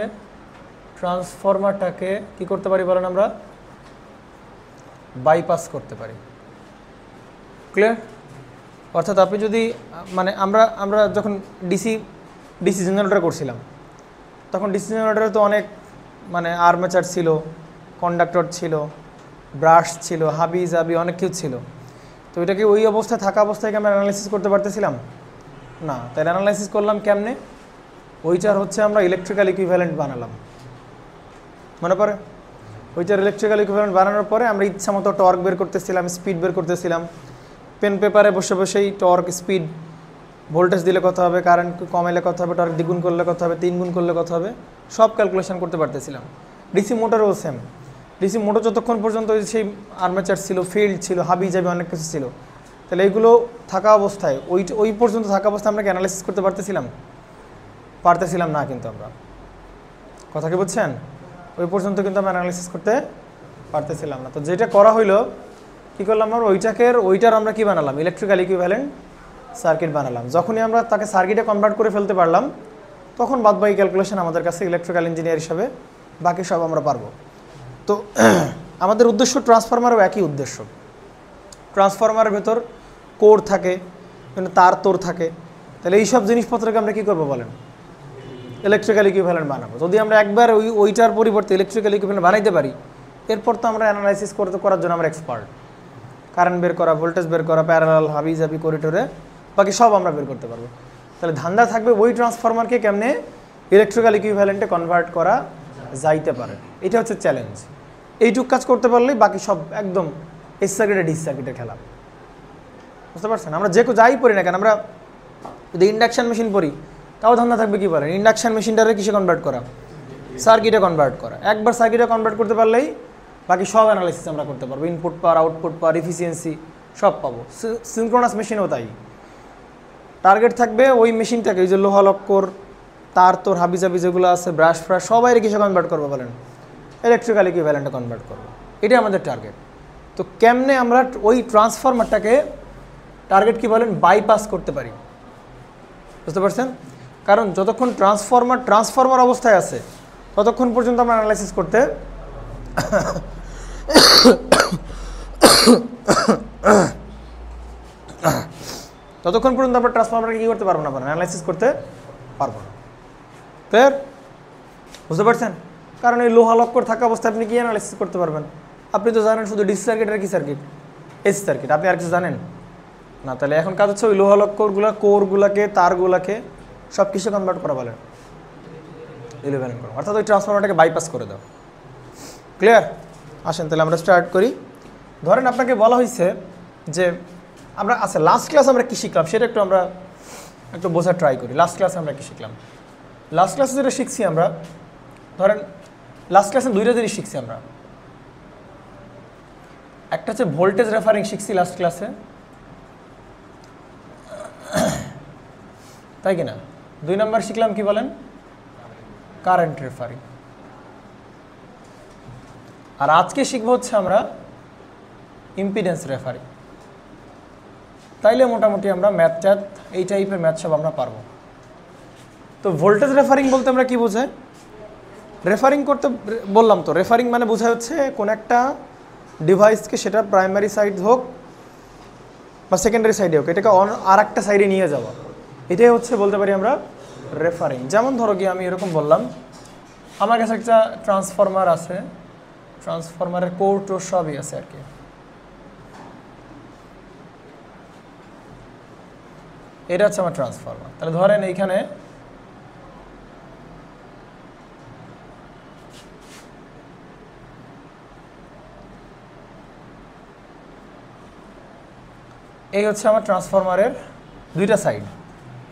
ট্রান্সফরমারটাকে কি করতে পারি বলেন? আমরা বাইপাস করতে পারি। ক্লিয়ার? অর্থাৎ আপনি যদি মানে আমরা যখন ডিসি জেনারেটর করছিলাম, তখন ডিসি জেনারেটরে তো অনেক মানে আর্মেচার ছিল, কন্ডাক্টর ছিল, ব্রাশ ছিল, হাবি জাবি অনেক কিছু ছিল। তো এটাকে ওই অবস্থায় থাকা অবস্থায় কি আমরা অ্যানালাইসিস করতে পারতেছিলাম না? তাই অ্যানালাইসিস করলাম কেমনে? ওইটার হচ্ছে আমরা ইলেকট্রিক্যাল ইকুইভ্যালেন্ট বানালাম, মনে পড়ে? ওইটার ইলেকট্রিক্যাল ইকুইভ্যালেন্ট বানানোর পরে আমরা ইচ্ছা মতো টর্ক বের করতেছিলাম, স্পিড বের করতেছিলাম। পেন পেপারে বসে বসেই টর্ক, স্পিড, ভোল্টেজ দিলে কত হবে, কারেন্ট কমাইলে কত হবে, টর্ক দ্বিগুণ করলে কত হবে, 3 গুণ করলে কত হবে, সব ক্যালকুলেশন করতে পারতেছিলাম। ডিসি মোটরও সেম। ডিসি মোটর যতক্ষণ পর্যন্ত সেই আর্মেচার ছিল, ফিল্ড ছিল, হাবি জাবি অনেক কিছু ছিল, তাহলে এইগুলো থাকা অবস্থায় ওই পর্যন্ত থাকা অবস্থায় আমরা কি অ্যানালাইসিস করতে পারতেছিলাম না? কিন্তু আমরা কথা কি বুঝছেন? ওই পর্যন্ত কিন্তু আমরা অ্যানালাইসিস করতে পারতেছিলাম না। তো যেটা করা হইলো, কী করলাম আমরা? ওইটার আমরা কি বানালাম? ইলেকট্রিক্যাল ইকুইভ্যালেন্ট সার্কিট বানালাম। যখনই আমরা তাকে সার্কিটে কনভার্ট করে ফেলতে পারলাম, তখন বাদবাকি ক্যালকুলেশন আমাদের কাছে ইলেকট্রিক্যাল ইঞ্জিনিয়ার হিসাবে বাকি সব আমরা পারবো। তো আমাদের উদ্দেশ্য, ট্রান্সফরমারও একই উদ্দেশ্য। ট্রান্সফরমারের ভেতর কোর থাকে, তোর থাকে। তাহলে এইসব জিনিসপত্রকে আমরা কী করবো বলেন? ইলেকট্রিক্যাল ইকুইভ্যালেন্ট বানাবো। যদি আমরা একবার ওইটার পরিবর্তে ইলেকট্রিক্যাল ইকুইভ্যালেন্ট বানাইতে পারি, এরপর তো আমরা অ্যানালাইসিস করার জন্য আমরা এক্সপার্ট। কারেন্ট বের করা, ভোল্টেজ বের করা, প্যারালাল, হাবি জাবি, করিডোরে, বাকি সব আমরা বের করতে পারবো। তাহলে ধান্দা থাকবে ওই ট্রান্সফরমারকে কেমনে ইলেকট্রিক্যাল ইকুইভ্যালেন্টে কনভার্ট করা যাইতে পারে। এটা হচ্ছে চ্যালেঞ্জ। এইটুক কাজ করতে পারলেই বাকি সব একদম এস সার্কিটে ডিসি সার্কিটের খেলা। বুঝতে পারছেন? আমরা যাই পড়ি না কেন, আমরা যদি ইন্ডাকশান মেশিন পড়ি, তাও ধান্দা থাকবে কী বলেন? ইন্ডাকশান মেশিনটারে কিসে কনভার্ট করা? সার্কিটে কনভার্ট করা। একবার সার্কিটে কনভার্ট করতে পারলেই বাকি সব অ্যানালাইসিস আমরা করতে পারবো, ইনপুট পাওয়ার, আউটপুট পাওয়ার, এফিসিয়েন্সি সব পাবো। সিনক্রোনাস মেশিনেও তাই, টার্গেট থাকবে ওই মেশিনটাকে, ওই যে লোহা লক্কর, তার তোর হাবিজাবি যেগুলো আছে, ব্রাশ ফ্রাশ, সবাই কিসে কনভার্ট করবো বলেন? ইলেকট্রিক্যাল ইকুইভ্যালেন্টে কনভার্ট করবো, এটাই আমাদের টার্গেট। তো কেমনে আমরা ওই ট্রান্সফরমারটাকে টার্গেট কি বলেন বাইপাস করতে পারি, বুঝতে পারছেন? কারণ যতক্ষণ ট্রান্সফরমার অবস্থায় আছে ততক্ষণ পর্যন্ত আমরা অ্যানালাইসিস করতে ততক্ষণ পর্যন্ত আমরা ট্রান্সফরমারকে কী করতে পারবো না, অ্যানালাইসিস করতে পারবো না। ক্লিয়ার? বুঝতে পারছেন? কারণ এই লোহা লক্কর থাকা অবস্থায় আপনি কি অ্যানালাইসিস করতে পারবেন? আপনি তো জানেন শুধু ডিসি সার্কিট আর কি সার্কিট, এসি সার্কিট, আপনি আর কিছু জানেন না। তাহলে এখন কাজ হচ্ছে ওই লোহা লক্করগুলো, কোরগুলোকে, তারগুলোকে সব কিছু কনভার্ট করা বলেন ইকুইভ্যালেন্ট করা, অর্থাৎ ওই ট্রান্সফরমারটাকে বাইপাস করে দাও। ক্লিয়ার? আসেন তাহলে আমরা স্টার্ট করি। ধরেন আপনাকে বলা হয়েছে যে আমরা আচ্ছা লাস্ট ক্লাস আমরা কী শিখলাম সেটা আমরা একটু বোঝার ট্রাই করি। লাস্ট ক্লাসে আমরা কী শিখলাম? লাস্ট ক্লাসে যেটা শিখছি আমরা, ধরেন লাস্ট ক্লাসে দুইটা জিনিস শিখছি আমরা। একটা হচ্ছে ভোল্টেজ রেফারিং শিখছি লাস্ট ক্লাসে, তাই কি না? 2 নম্বর শিখলাম কি বলেন? Current referring. আর আজকে শিখবো হচ্ছে আমরা ইম্পিডেন্স রেফারিং। তাইলে মোটামুটি আমরা ম্যাথ এই টাইপের ম্যাথ সব আমরা পারবো। তো ভোল্টেজ রেফারিং বলতে আমরা কি বোঝাই? রেফারিং করতে বললাম তো, রেফারিং মানে বোঝা হচ্ছে কোন একটা ডিভাইসকে, সেটা প্রাইমারি সাইড হোক বা সেকেন্ডারি সাইডে হোক, এটাকে আর একটা সাইডে নিয়ে যাওয়া, এটাই হচ্ছে বলতে পারি আমরা রেফারিং। যেমন ধরো কি আমি এরকম বললাম, আমার কাছে একটা ট্রান্সফরমার আছে, ট্রান্সফরমারের কোর টোর সবই আছে আর কি। এটা হচ্ছে আমার ট্রান্সফরমার। তাহলে ধরেন এইখানে এই হচ্ছে আমার ট্রান্সফরমারের দুইটা সাইড।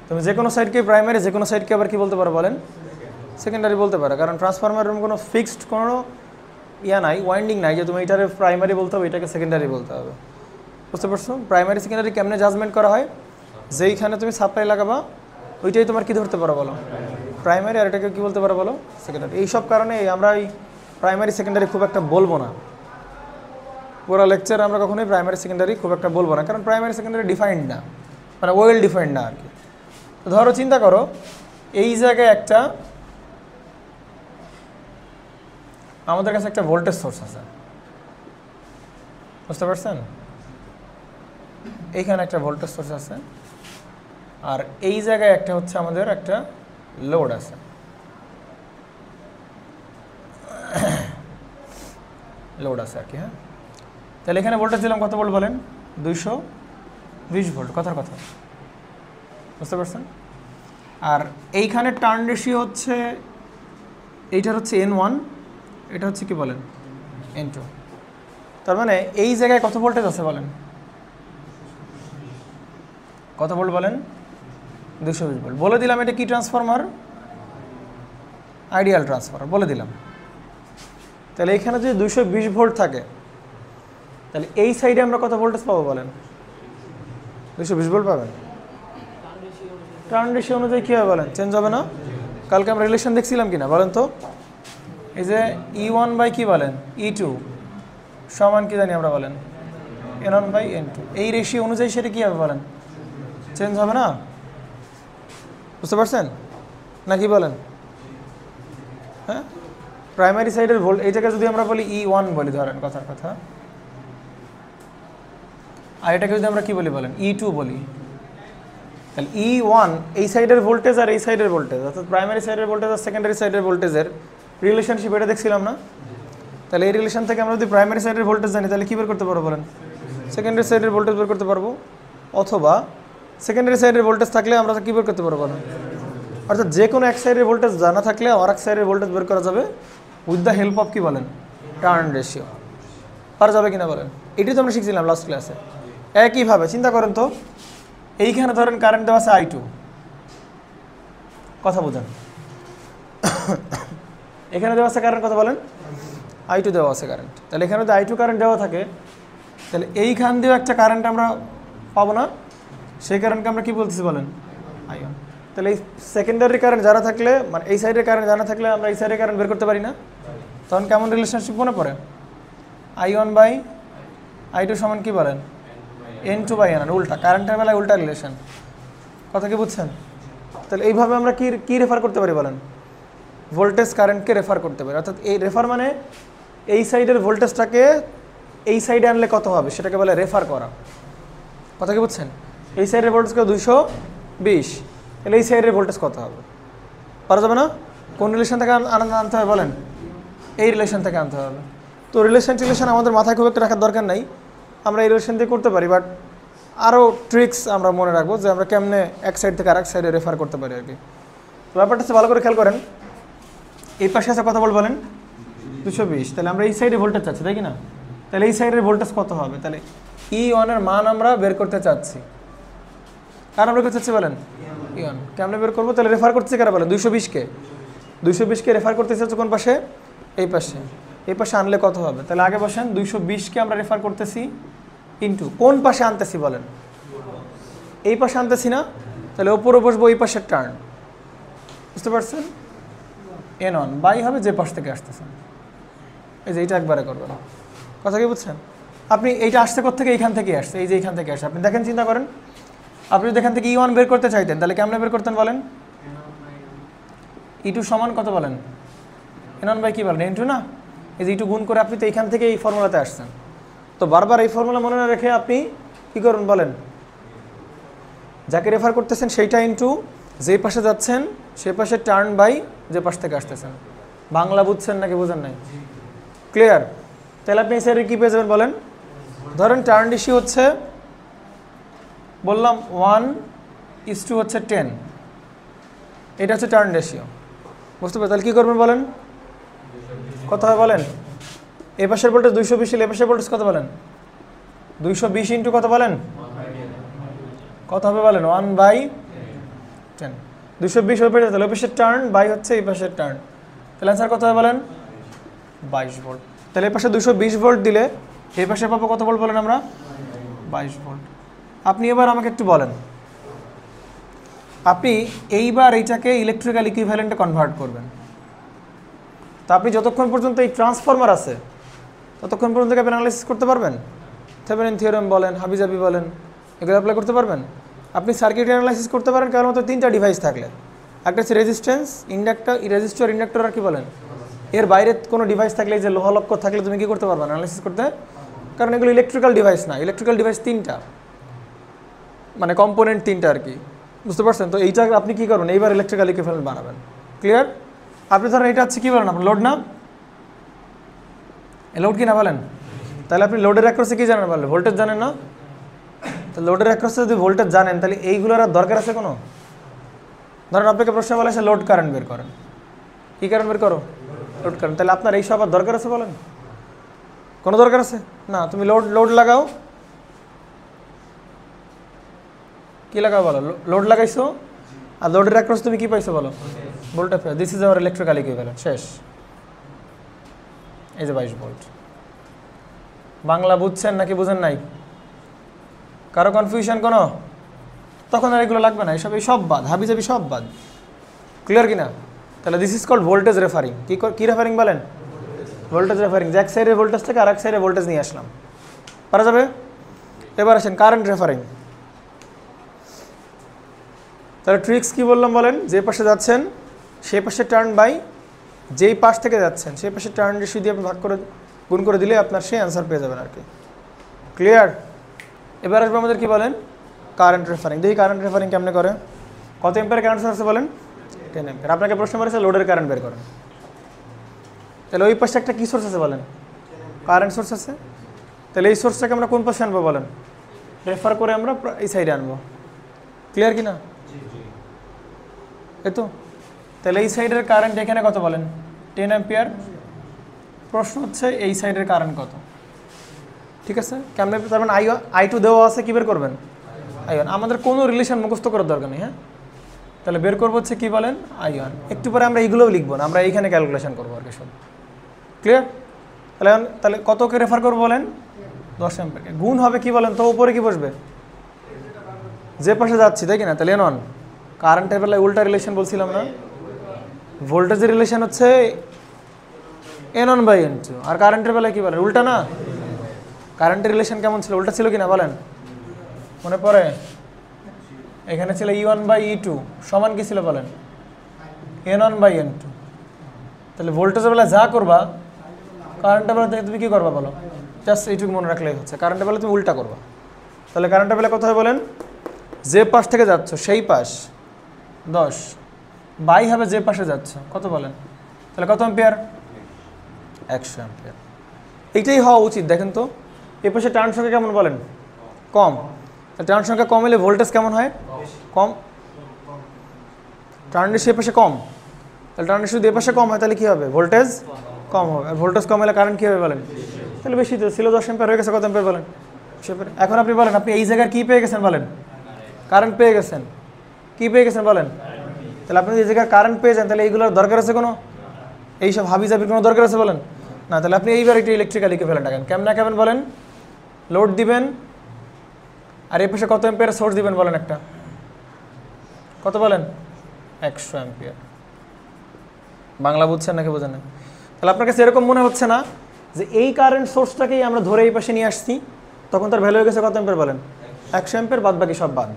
তুমি যে কোনো সাইডকে প্রাইমারি, যে কোনো সাইডকে আবার কি বলতে পারো বলেন? সেকেন্ডারি বলতে পারো। কারণ ট্রান্সফরমারের কোনো ফিক্সড কোনো নাই, ওয়াইন্ডিং নাই যে তুমি এটারে প্রাইমারি বলতে হবে, এটাকে সেকেন্ডারি বলতে হবে। বুঝতে পারছো? প্রাইমারি সেকেন্ডারি কেমনে জাজমেন্ট করা হয়? যেইখানে তুমি সাপ্লাই লাগাবা ওইটাই তোমার কি ধরতে পারো বলো? প্রাইমারি। আর এটাকে কী বলতে পারো বলো? সেকেন্ডারি। এইসব কারণে আমরা এই প্রাইমারি সেকেন্ডারি খুব একটা বলবো না। পুরো লেকচার আমরা কখনোই প্রাইমারি সেকেন্ডারি খুব একটা বলবো না, কারণ প্রাইমারি সেকেন্ডারি ডিফাইন্ড না, মানে ওয়েল ডিফাইন্ড না আর কি। ধরো চিন্তা করো, এই জায়গায় একটা আমাদের কাছে একটা ভোল্টেজ সোর্স আছে, বুঝতে পারছেন? এইখানে একটা ভোল্টেজ সোর্স আছে, আর এই জায়গায় একটা হচ্ছে আমাদের একটা লোড আছে। লোড আছে আর কি। হ্যাঁ, তাহলে এখানে ভোল্টেজ দিলাম কত ভোল্ট বলেন? 220 ভোল্ট, কথার কথা, বুঝতে পারছেন? আর এইখানে টার্ন রেশিও হচ্ছে, এইটার হচ্ছে N1, এটা হচ্ছে কি বলেন? N2। তার মানে এই জায়গায় কত ভোল্টেজ আছে বলেন? কত ভোল্ট বলেন? 220 ভোল্ট। বলে দিলাম এটা কি ট্রান্সফরমার? আইডিয়াল ট্রান্সফরমার বলে দিলাম। তাহলে এইখানে যদি 220 ভোল্ট থাকে, তাহলে এই সাইডে আমরা কত ভোল্টেজ পাবো বলেন? 220 ভোল্ট পাবেন। টার্ন রেশিও অনুযায়ী কী হবে বলেন? চেঞ্জ হবে না? কালকে আমরা রিলেশন দেখছিলাম কিনা বলেন তো? এই যে E1 বাই কি বলেন? E2 সমান কি জানি আমরা বলেন? N1 by N2। এই রেশিও অনুযায়ী সেটা কী হবে বলেন? চেঞ্জ হবে না? বুঝতে পারছেন না কি বলেন? হ্যাঁ, প্রাইমারি সাইডের ভোল্ট, এইটাকে যদি আমরা বলি E1 বলি ধরেন, কথার কথা, আর এটাকে যদি আমরা কি বলি বলেন? E2 বলি, তাহলে E1 এই সাইডের ভোল্টেজ আর এই সাইডের ভোল্টেজ, অর্থাৎ প্রাইমারি সাইডের ভোল্টেজ আর সেকেন্ডারি সাইডের ভোল্টেজের রিলেশনশিপ, এটা দেখছিলাম না? তাহলে এই রিলেশন থেকে আমরা যদি প্রাইমারি সাইডের ভোল্টেজ জানি, তাহলে কী বের করতে পারবো বলেন? সেকেন্ডারি সাইডের ভোল্টেজ বের করতে পারবো। অথবা সেকেন্ডারি সাইডের ভোল্টেজ থাকলে আমরা কী বের করতে পারবো বলেন? অর্থাৎ যে কোনো এক সাইডের ভোল্টেজ জানা থাকলে আর এক সাইডের ভোল্টেজ বের করা যাবে উইথ দ্য হেল্প অফ কি বলেন? Turn ratio. পারা যাবে কিনা বলেন? এটি তো আমরা শিখছিলাম লাস্ট ক্লাসে। একইভাবে চিন্তা করেন তো, এইখানে ধরেন কারেন্ট দেওয়া আছে I2, কথা বোঝেন? এখানে দেওয়া আছে কারেন্ট কত বলেন? I2 দেওয়া আছে কারেন্ট, তাহলে এখানে যদি I2 কারেন্ট দেওয়া থাকে তাহলে এইখান দিয়েও একটা কারেন্ট আমরা পাবো না, সেই কারেন্টকে আমরা কি বলতেছি বলেন, I1। তাহলে এই সেকেন্ডারি কারেন্ট জানা থাকলে মানে এই সাইডের কারেন্ট জানা থাকলে আমরা এই সাইডের কারেন্ট বের করতে পারি না, তখন কেমন রিলেশনশিপ মনে পড়ে, I1/I2 সমান কি বলেন, N2/N, উল্টা কারেন্টের বেলায় উল্টা রিলেশন, কথা কি বুঝছেন? তাহলে এইভাবে আমরা কি রেফার করতে পারি বলেন, ভোল্টেজ কারেন্টকে রেফার করতে পারি, অর্থাৎ এই রেফার মানে এই সাইডের ভোল্টেজটাকে এই সাইডে আনলে কত হবে সেটাকে বলে রেফার করা, কথা কি বুঝছেন? এই সাইডের ভোল্টেজকে 220, তাহলে এই সাইডের ভোল্টেজ কত হবে, পারা যাবে না? কোন রিলেশন থেকে আনতে হবে বলেন, এই রিলেশন থেকে আনতে হবে। তো রিলেশন আমাদের মাথায় খুব একটা রাখার দরকার নাই, আমরা এই রিলেশন দিয়ে করতে পারি, বাট আরও ট্রিক্স আমরা মনে রাখবো যে আমরা কেমনে এক সাইড থেকে আরেক সাইডে রেফার করতে পারি আর কি। তো ব্যাপারটা হচ্ছে ভালো করে খেয়াল করেন, এই পাশে আছে কথা বলেন 220, তাহলে আমরা এই সাইডে ভোল্টেজ চাচ্ছি তাই কি না, তাহলে এই সাইডের ভোল্টেজ কত হবে, তাহলে E1 এর মান আমরা বের করতে চাচ্ছি, কার আমরা করতে চাচ্ছি বলেন, E1 কেমনে বের করবো, তাহলে রেফার করতেছি কারা বলেন, 220কে রেফার করতে চাচ্ছি কোন পাশে, এই পাশে আনলে কত হবে, তাহলে আগে বসেন 220কে আমরা রেফার করতেছি ইনটু কোন পাশে আনতেছি বলেন, এই পাশে আনতেছি না, তাহলে ওপরে বসবো এই পাশের টার্ন, বুঝতে পারছেন, N1 বাই হবে যে পাশ থেকে আসতেছেন, এই যে এইটা একবারে করবেন, কথা কি বুঝছেন? আপনি এইটা আসতে কোত্থেকে, এইখান থেকে আসছে, এই যে এইখান থেকে আসছে, আপনি দেখেন চিন্তা করেন, আপনি যদি এখান থেকে E1 বের করতে চাইতেন তাহলে কেমনে বের করতেন বলেন, E2 সমান কত বলেন, N1 বাই কি বলেন, N2 না, এই যে E2 গুণ করে আপনি তো এইখান থেকে এই ফর্মুলাতে আসছেন, তো বারবার এই ফর্মুলা মনে না রেখে আপনি কী করুন বলেন, যাকে রেফার করতেছেন সেইটা ইনটু যেই পাশে যাচ্ছেন সেই পাশে টার্ন বাই যে পাশ থেকে আসতেছেন, বাংলা বুঝছেন নাকি বুঝেন নাই, ক্লিয়ার? তাহলে আপনি এই সাইডে কী পেয়ে যাবেন বলেন, ধরেন টার্ন রেশিও হচ্ছে বললাম 1:2 হচ্ছে 10, এটা হচ্ছে টার্ন রেশিও, বুঝতে পারেন? তাহলে কী করবেন বলেন, কত হয় বলেন, এ পাশের ভোল্টেজ 220, এ পাশের ভোল্টেজ কত বলেন, 220 ইন্টু কত বলেন, কত হবে বলেন, 1/10, 220 ওই পাশে, তাহলে ওই পাশের টার্ন বাই হচ্ছে এই পাশের টার্ন, তাহলে অ্যান্সার কত হয় বলেন, 22 ভোল্ট। তাহলে এই পাশে 220 ভোল্ট দিলে এই পাশে পাবো কত ভোল্ট বলেন আমরা, 22 ভোল্ট। আপনি এবার আমাকে একটু বলেন, আপনি এইবার এইটাকে ইলেকট্রিক্যাল ইকুইভ্যালেন্টে কনভার্ট করবেন, তো আপনি যতক্ষণ পর্যন্ত এই ট্রান্সফরমার আছে ততক্ষণ পর্যন্ত আপনি অ্যানালাইসিস করতে পারবেন, থেভেনিন থিওরেম বলেন, হাবিজাবি বলেন, এগুলো অ্যাপ্লাই করতে পারবেন। আপনি সার্কিট অ্যানালাইসিস করতে পারেন কেবলমাত্র 3টা ডিভাইস থাকলে, একটা হচ্ছে রেজিস্ট্যান্স, ইন্ডাক্টর, রেজিস্টর, ইন্ডাক্টর আর কি বলেন, এর বাইরে কোনো ডিভাইস থাকলে, যে লোহা লক্ষ্য থাকলে তুমি কী করতে পারবে অ্যানালাইসিস করতে, কারণ এগুলো ইলেকট্রিক্যাল ডিভাইস না, ইলেকট্রিক্যাল ডিভাইস 3টা, মানে কম্পোনেন্ট 3টা আর কি, বুঝতে পারছেন? তো এইটা আপনি কী করবেন, এইবার ইলেকট্রিক্যাল ইকুইভ্যালেন্ট বানাবেন, ক্লিয়ার? আপনি ধরেন এটা হচ্ছে কী বলেন আপনার লোড না, লোড কি না বলেন, তাহলে আপনি লোডের অ্যাক্রসে কী জানেন বলেন, ভোল্টেজ জানেন না, তো লোডের অ্যাক্রসে যদি ভোল্টেজ জানেন তাহলে এইগুলোর আর দরকার আছে কোনো, ধরেন আপনাকে প্রশ্ন বলা আছে লোড কারেন্ট বের করেন, কী কারেন্ট বের করো, লোড কারেন্ট, তাহলে আপনার এইসব আর দরকার আছে বলেন, কোনো দরকার আছে না? তুমি লোড লাগাও, কী লাগাও বলো, লোড লাগাইছো, আর লোডের অ্যাক্রস তুমি কী পাইছো বলো, voltage. This is our electrical equivalent, শেষ, এই যে 22 ভোল্ট। বাংলা বুঝছেন নাকি বুঝেন নাই, কারো কনফিউশন কোনো, তখন আর এগুলো লাগবে না, এই সব বাদ, হাবিজাবি সব বাদ, ক্লিয়ার কিনা? তাহলে this is called voltage referring, কী রেফারিং বলেন, ভোল্টেজ রেফারিং, যে এক সাইডের ভোল্টেজ থেকে আর এক সাইডে ভোল্টেজ নিয়ে আসলাম, পারা যাবে? এবার আসেন কারেন্ট রেফারিং। তাহলে ট্রিক্স কী বললাম বলেন, যে পাশে যাচ্ছেন সেই পাশে টার্ন বাই যেই পাশ থেকে যাচ্ছেন সেই পাশে টার্ন রেশিও দিয়ে আপনি ভাগ করে গুণ করে দিলে আপনার সেই অ্যান্সার পেয়ে যাবেন আর কি, ক্লিয়ার? এবার আসবে আমাদের কী বলেন, কারেন্ট রেফারিং। দেখি কারেন্ট রেফারিং কেমনে করে, কত এম্পিয়ার কারেন্ট সোর্স আছে বলেন, 10 এম্পিয়ার। আপনাকে প্রশ্ন করেছে লোডের কারেন্ট বের করেন, তাহলে ওই পাশে একটা কী সোর্স আছে বলেন, কারেন্ট সোর্স আছে, তাহলে এই সোর্সটাকে আমরা কোন পাশে আনবো বলেন, রেফার করে আমরা এই সাইডে আনবো, ক্লিয়ার কি না? এই তো, তাহলে এই সাইডের কারেন্ট এখানে কত বলেন, 10 অ্যাম্পিয়ার। প্রশ্ন হচ্ছে এই সাইডের কারেন্ট কত, ঠিক আছে? কেমনে, তার মানে I2 দেওয়া আছে, কী বের করবেন, I1। আমাদের কোনো রিলেশন মুখস্থ করার দরকার নেই, হ্যাঁ? তাহলে বের করবো হচ্ছে কী বলেন, I1। একটু পরে আমরা এইগুলোও লিখবো না, আমরা এইখানে ক্যালকুলেশন করবো আর কি, সব ক্লিয়ার? তাহলে কতকে রেফার করবো বলেন? 10 অ্যাম্পিয়ারকে। গুণ হবে কি বলেন তো? উপরে কি বসবে? যে পাশে যাচ্ছি, তাই কি না? তাহলে N1 কারেন্টের বেলায় উল্টা রিলেশন বলছিলাম না? ভোল্টেজের রিলেশন হচ্ছে N1/N2, আর কারেন্টের বেলায় কি বলেন? উল্টা না? কারেন্টের রিলেশন কেমন ছিল? উল্টা ছিল কিনা বলেন? মনে পড়ে? এখানে ছিল E1/E2 সমান কি ছিল বলেন? N1/N2। তাহলে ভোল্টেজের বেলায় যা করবা, কারেন্টের বেলা তুমি কি করবা বলো? জাস্ট এইটুকু মনে রাখলেই হচ্ছে, কারেন্টের বেলা তুমি উল্টা করবা। তাহলে কারেন্টের বেলা কত হয় বলেন? যে পাশ থেকে যাচ্ছ সেই পাশ 10 বাই হবে যে পাশে যাচ্ছ, কত বলেন? তাহলে কত অ্যাম্পিয়ার? 100 অ্যাম্পিয়ার। এইটাই হওয়া উচিত। দেখেন তো এ পাশে টার্ন সংখ্যা কেমন বলেন? কম। টার্ন সংখ্যা কম হলে ভোল্টেজ কেমন হয়? কম। টার্ন রেশিও এ পাশে কম, তাহলে টার্ন রেশিও যদি এ পাশে কম হয় তাহলে কী হবে? ভোল্টেজ কম হবে। আর ভোল্টেজ কম হলে কারেন্ট কী হবে বলেন? তাহলে বেশি তো ছিল, 10 অ্যাম্পিয়ার হয়ে গেছে, কত অ্যাম্পিয়ার বলেন? এখন আপনি বলেন, আপনি এই জায়গার কী পেয়ে গেছেন বলেন? কারেন্ট পেয়ে গেছেন। কী পেয়ে গেছেন বলেন? তাহলে আপনি এই জায়গায় কারেন্ট পেয়ে যান, তাহলে এইগুলোর দরকার আছে কোনো? এইসব হাবিজাবির কোনো দরকার আছে বলেন? না। তাহলে আপনি এইবার একটু ইলেকট্রিক্যাল ইকুইভ্যালেন্ট রাখেন। কেমন কেমন বলেন? লোড দিবেন, আর এ পাশে কত অ্যাম্পিয়ার সোর্স দিবেন বলেন? একটা কত বলেন? 100 অ্যাম্পিয়ার। বাংলা বুঝছেন নাকি বোঝেন না? তাহলে আপনার কাছে এরকম মনে হচ্ছে না যে এই কারেন্ট সোর্সটাকেই আমরা ধরে এই পাশে নিয়ে আসছি, তখন তার ভ্যালু হয়ে গেছে কত অ্যাম্পিয়ার বলেন? 100 অ্যাম্পিয়ার, বাদ বাকি সব বাদ।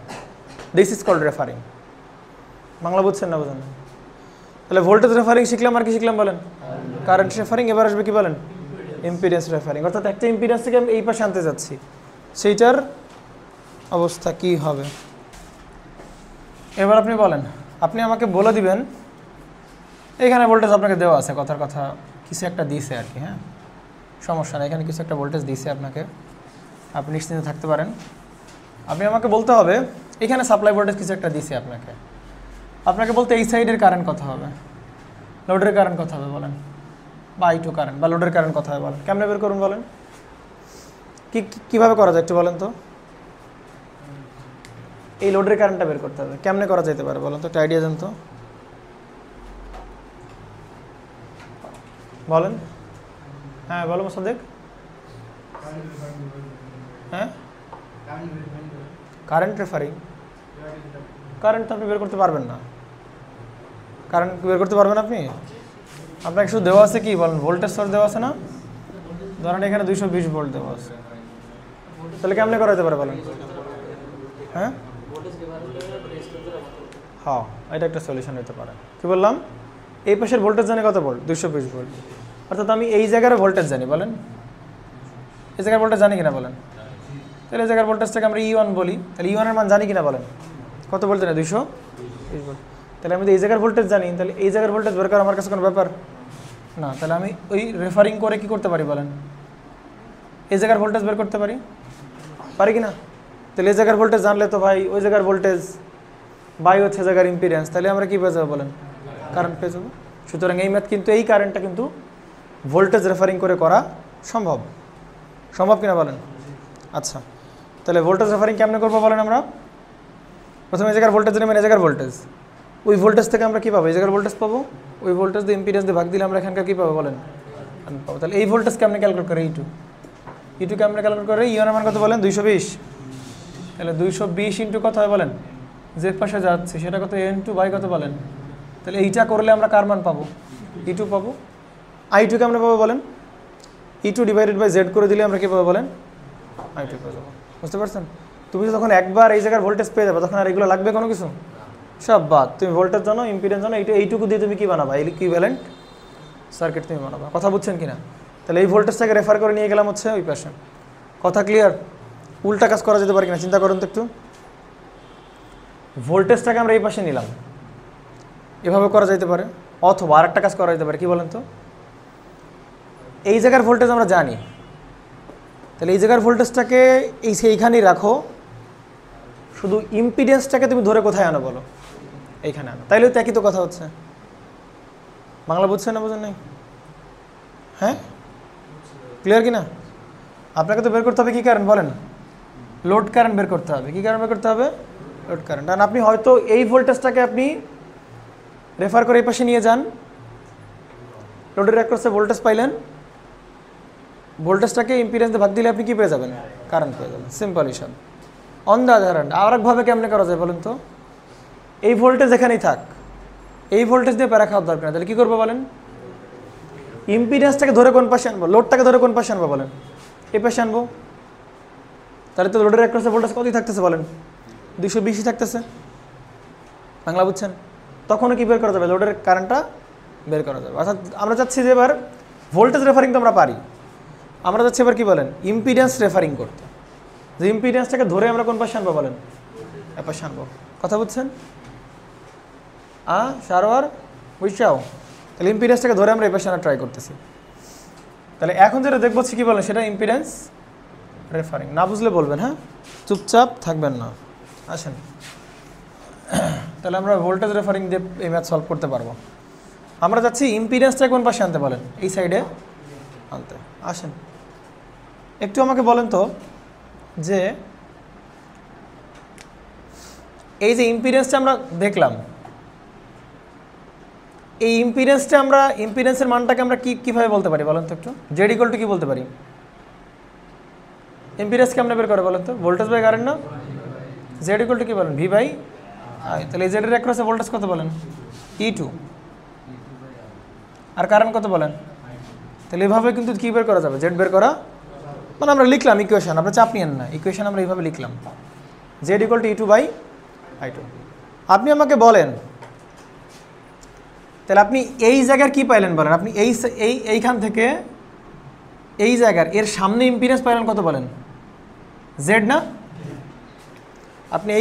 This is called referring. Bangla বুঝছেন না বোঝেন না? তাহলে ভোল্টেজ রেফারিং শিখলাম, আর কি শিখলাম বলেন? Current referring. এবার আসবে কি বলেন? Impedance referring. অর্থাৎ একটা ইম্পিডেন্স থেকে আমি এই পাশে আনতে যাচ্ছি, সেইটার অবস্থা কি হবে? এবার আপনি বলেন, আপনি আমাকে বলে দিবেন এখানে ভোল্টেজ আপনাকে দেওয়া আছে, কথার কথা কিছু একটা দিয়েছে আর কি। হ্যাঁ, সমস্যা নেই, এখানে কিছু একটা ভোল্টেজ দিয়েছে আপনাকে, আপনি নিশ্চিন্তে থাকতে পারেন। আপনি আমাকে বলতে হবে এখানে সাপ্লাই ভোল্টেজ কিছু একটা দিয়েছে আপনাকে। আপনাকে বলতে এই সাইডের কারেন্ট কত হবে, লোডের কারেন্ট কত হবে বলেন, বা I2 কারেন্ট বা লোডের কারেন্ট কত হবে বলেন। কেমনে বের করুন বলেন? কীভাবে করা যায় একটু বলেন তো? এই লোডের কারেন্টটা বের করতে হবে, কেমনে করা যেতে পারে বলেন তো? একটা আইডিয়া দেন তো, বলেন। হ্যাঁ বলো মোসাদ্দেক। হ্যাঁ, কারেন্ট রেফারিং। কারেন্ট তো আপনি বের করতে পারবেন না। কারেন্ট বের করতে পারবেন আপনি? আপনাকে শুধু দেওয়া আছে কি বলেন? ভোল্টেজ সোর্স দেওয়া আছে না? ধরেন এখানে 220 ভোল্ট দেওয়া আছে, তাহলে কেমনে করা যেতে পারে বলেন? হ্যাঁ হ্যাঁ, এটা একটা সলিউশন হতে পারে। কি বললাম? এই পাশের ভোল্টেজ জানি কত ভোল্ট? 220 ভোল্ট। অর্থাৎ আমি এই জায়গার ভোল্টেজ জানি, বলেন এই জায়গার ভোল্টেজ জানি কিনা বলেন? তাহলে এই জায়গার ভোল্টেজটাকে আমরা E1 বলি, তাহলে E1 এর মান জানি কিনা বলেন? কত ভোল্ট জানি? 220 ভোল্ট। তাহলে আমি এই জায়গার ভোল্টেজ জানি, তাহলে এই জায়গার ভোল্টেজ বের করা আমার কাছে কোনো ব্যাপার না। তাহলে আমি ওই রেফারিং করে কি করতে পারি বলেন? এই জায়গার ভোল্টেজ বের করতে পারি, পারি কি না? তাহলে এই জায়গার ভোল্টেজ জানলে তো ভাই ওই জায়গার ভোল্টেজ বাই হচ্ছে জায়গার ইম্পিডেন্স, তাহলে আমরা কী পেয়ে যাবো বলেন? কারেন্ট পেয়ে যাবো। সুতরাং এই ম্যাথ কিন্তু, এই কারেন্টটা কিন্তু ভোল্টেজ রেফারিং করে করা সম্ভব। সম্ভব কিনা বলেন? আচ্ছা, তাহলে ভোল্টেজ রেফারিং কেমনে করবো বলেন? আমরা প্রথমে এই জায়গার ভোল্টেজ নেবেন, এই জায়গার ভোল্টেজ, ওই ভোল্টেজ থেকে আমরা কী পাবো? এই জায়গার ভোল্টেজ পাবো, ওই ভোল্টেজ দিয়ে ইম্পিডেন্স দিয়ে ভাগ দিলে আমরা এখানকার কী পাবো বলেন? পাবো। তাহলে এই ভোল্টেজ কেমনে ক্যালকুলেট করে? E2 কেমনে ক্যালকুলেট করে? E1 এর মান কত বলেন? 220। তাহলে 220 ইন্টু কত হয় বলেন? যে পাশে যাচ্ছে সেটা কত? N2 বাই কত বলেন? তাহলে এইটা করলে আমরা কার মান পাবো? E2 পাবো। I2 কেমনে পাবো বলেন? E2 ডিভাইডেড বাই Z করে দিলে আমরা কী পাবো বলেন? I2 পেয়ে যাবো। বুঝতে পারছেন? তুমি যখন একবার এই জায়গার ভোল্টেজ পেয়ে যাবে, তখন আর এগুলো লাগবে কোনো কিছু? সব বাদ। তুমি ভোল্টেজ জানো, ইম্পিডেন্স জানো, এইটুকু দিয়ে তুমি কী বানাবা? ইকুইভ্যালেন্ট সার্কিট তুমি বানাবা। কথা বুঝছেন কিনা? তাহলে এই ভোল্টেজটাকে রেফার করে নিয়ে গেলাম হচ্ছে ওই পাশে। কথা ক্লিয়ার? উল্টা কাজ করা যেতে পারে কিনা চিন্তা করুন তো একটু। ভোল্টেজটাকে আমরা এই পাশে নিলাম, এভাবে করা যেতে পারে। অথবা আরেকটা কাজ করা যেতে পারে, কি বলেন তো? এই জায়গার ভোল্টেজ আমরা জানি, তাহলে এই জায়গার ভোল্টেজটাকে এইখানেই রাখো, শুধু ইম্পিডেন্সটাকে তুমি ধরে কোথায় আনো বলো? এইখানে আনো। তাইলে তো একই তো কথা হচ্ছে। বাংলা বুঝছেন না বোঝেন নাই? হ্যাঁ, ক্লিয়ার কি না? আপনাকে তো বের করতে হবে কী কারেন্ট বলেন? লোড কারেন্ট বের করতে হবে। কী কারেন্ট বের করতে হবে? Load current. আর আপনি হয়তো এই ভোল্টেজটাকে আপনি রেফার করে এই পাশে নিয়ে যান, লোডের অ্যাক্রসে ভোল্টেজ পাইলেন, ভোল্টেজটাকে ইম্পিডেন্স দিয়ে ভাগ দিলে আপনি কি পেয়ে যাবেন? কারেন্ট পেয়ে যাবেন। সিম্পল হিসাব। অন দ্য আদার হ্যান্ড আরেকভাবে কেমনে করা যায় বলেন তো? এই ভোল্টেজ এখানেই থাক, এই ভোল্টেজ দিয়ে প্যারা খাওয়ার দরকার নেই, তাহলে কী করবো বলেন? ইম্পিডেন্সটাকে ধরে কোন পাশে আনবো? লোডটাকে ধরে কোন পাশে আনবো বলেন? এই পাশে আনবো। তাহলে তো লোডের অ্যাক্রসে ভোল্টেজ কতই থাকতেছে বলেন? 220 থাকতেছে। বাংলা বুঝছেন? তখনও কি বের করা যাবে? লোডের কারেন্টটা বের করা যাবে। অর্থাৎ আমরা চাচ্ছি যে এবার ভোল্টেজ রেফারিং তো আমরা পারি, আমরা চাচ্ছি এবার কি বলেন? ইম্পিডেন্স রেফারিং করতে। যে ইম্পিডেন্সটাকে ধরে আমরা কোন পাশে আনবো বলেন? এ পাশে আনবো। কথা বুঝছেন? সারোয়ার বুঝছাও? তাহলে ইম্পিডেন্সটাকে ধরে আমরা এই পাশে আনা ট্রাই করতেছি। তাহলে এখন যেটা দেখবো কি বলেন? সেটা ইম্পিডেন্স রেফারিং। না বুঝলে বলবেন, হ্যাঁ, চুপচাপ থাকবেন না। আসেন, তাহলে আমরা ভোল্টেজ রেফারিং দিয়ে এই ম্যাথ সলভ করতে পারবো। আমরা যাচ্ছি ইম্পিডেন্সটা কোন পাশে আনতে বলেন? এই সাইডে আনতে। আসেন, একটু আমাকে বলেন তো যে এই যে ইম্পিডেন্সটা আমরা দেখলাম, এই ইম্পিডেন্সটা আমরা ইম্পিডেন্সের মানটাকে আমরা কীভাবে বলতে পারি বলেন তো একটু? জেড ইকুয়াল টু কী বলতে পারি? ইম্পিডেন্স কেমনে বের করে বলেন তো? ভোল্টেজ বাই কারেন্ট না? জেড ইকুয়াল টু কী বলেন? V by I. তাহলে এই জেডের অ্যাক্রসে ভোল্টেজ কত বলেন? E2। আর কারেন্ট কত বলেন? তাহলে এইভাবে কিন্তু কী বের করা যাবে? জেড বের করা, মানে আমরা লিখলাম ইকুয়েশন, আমরা চাপ নিয়েন না, ইকুয়েশন আমরা এইভাবে লিখলাম, Z equal two E2 by I2। আপনি আমাকে বলেন তাহলে আপনি এই জায়গার কি পাইলেন বলেন? আপনি এইখান থেকে এই জায়গার এর সামনে ইম্পিডেন্স পাইলেন কত বলেন? জেড না? আপনি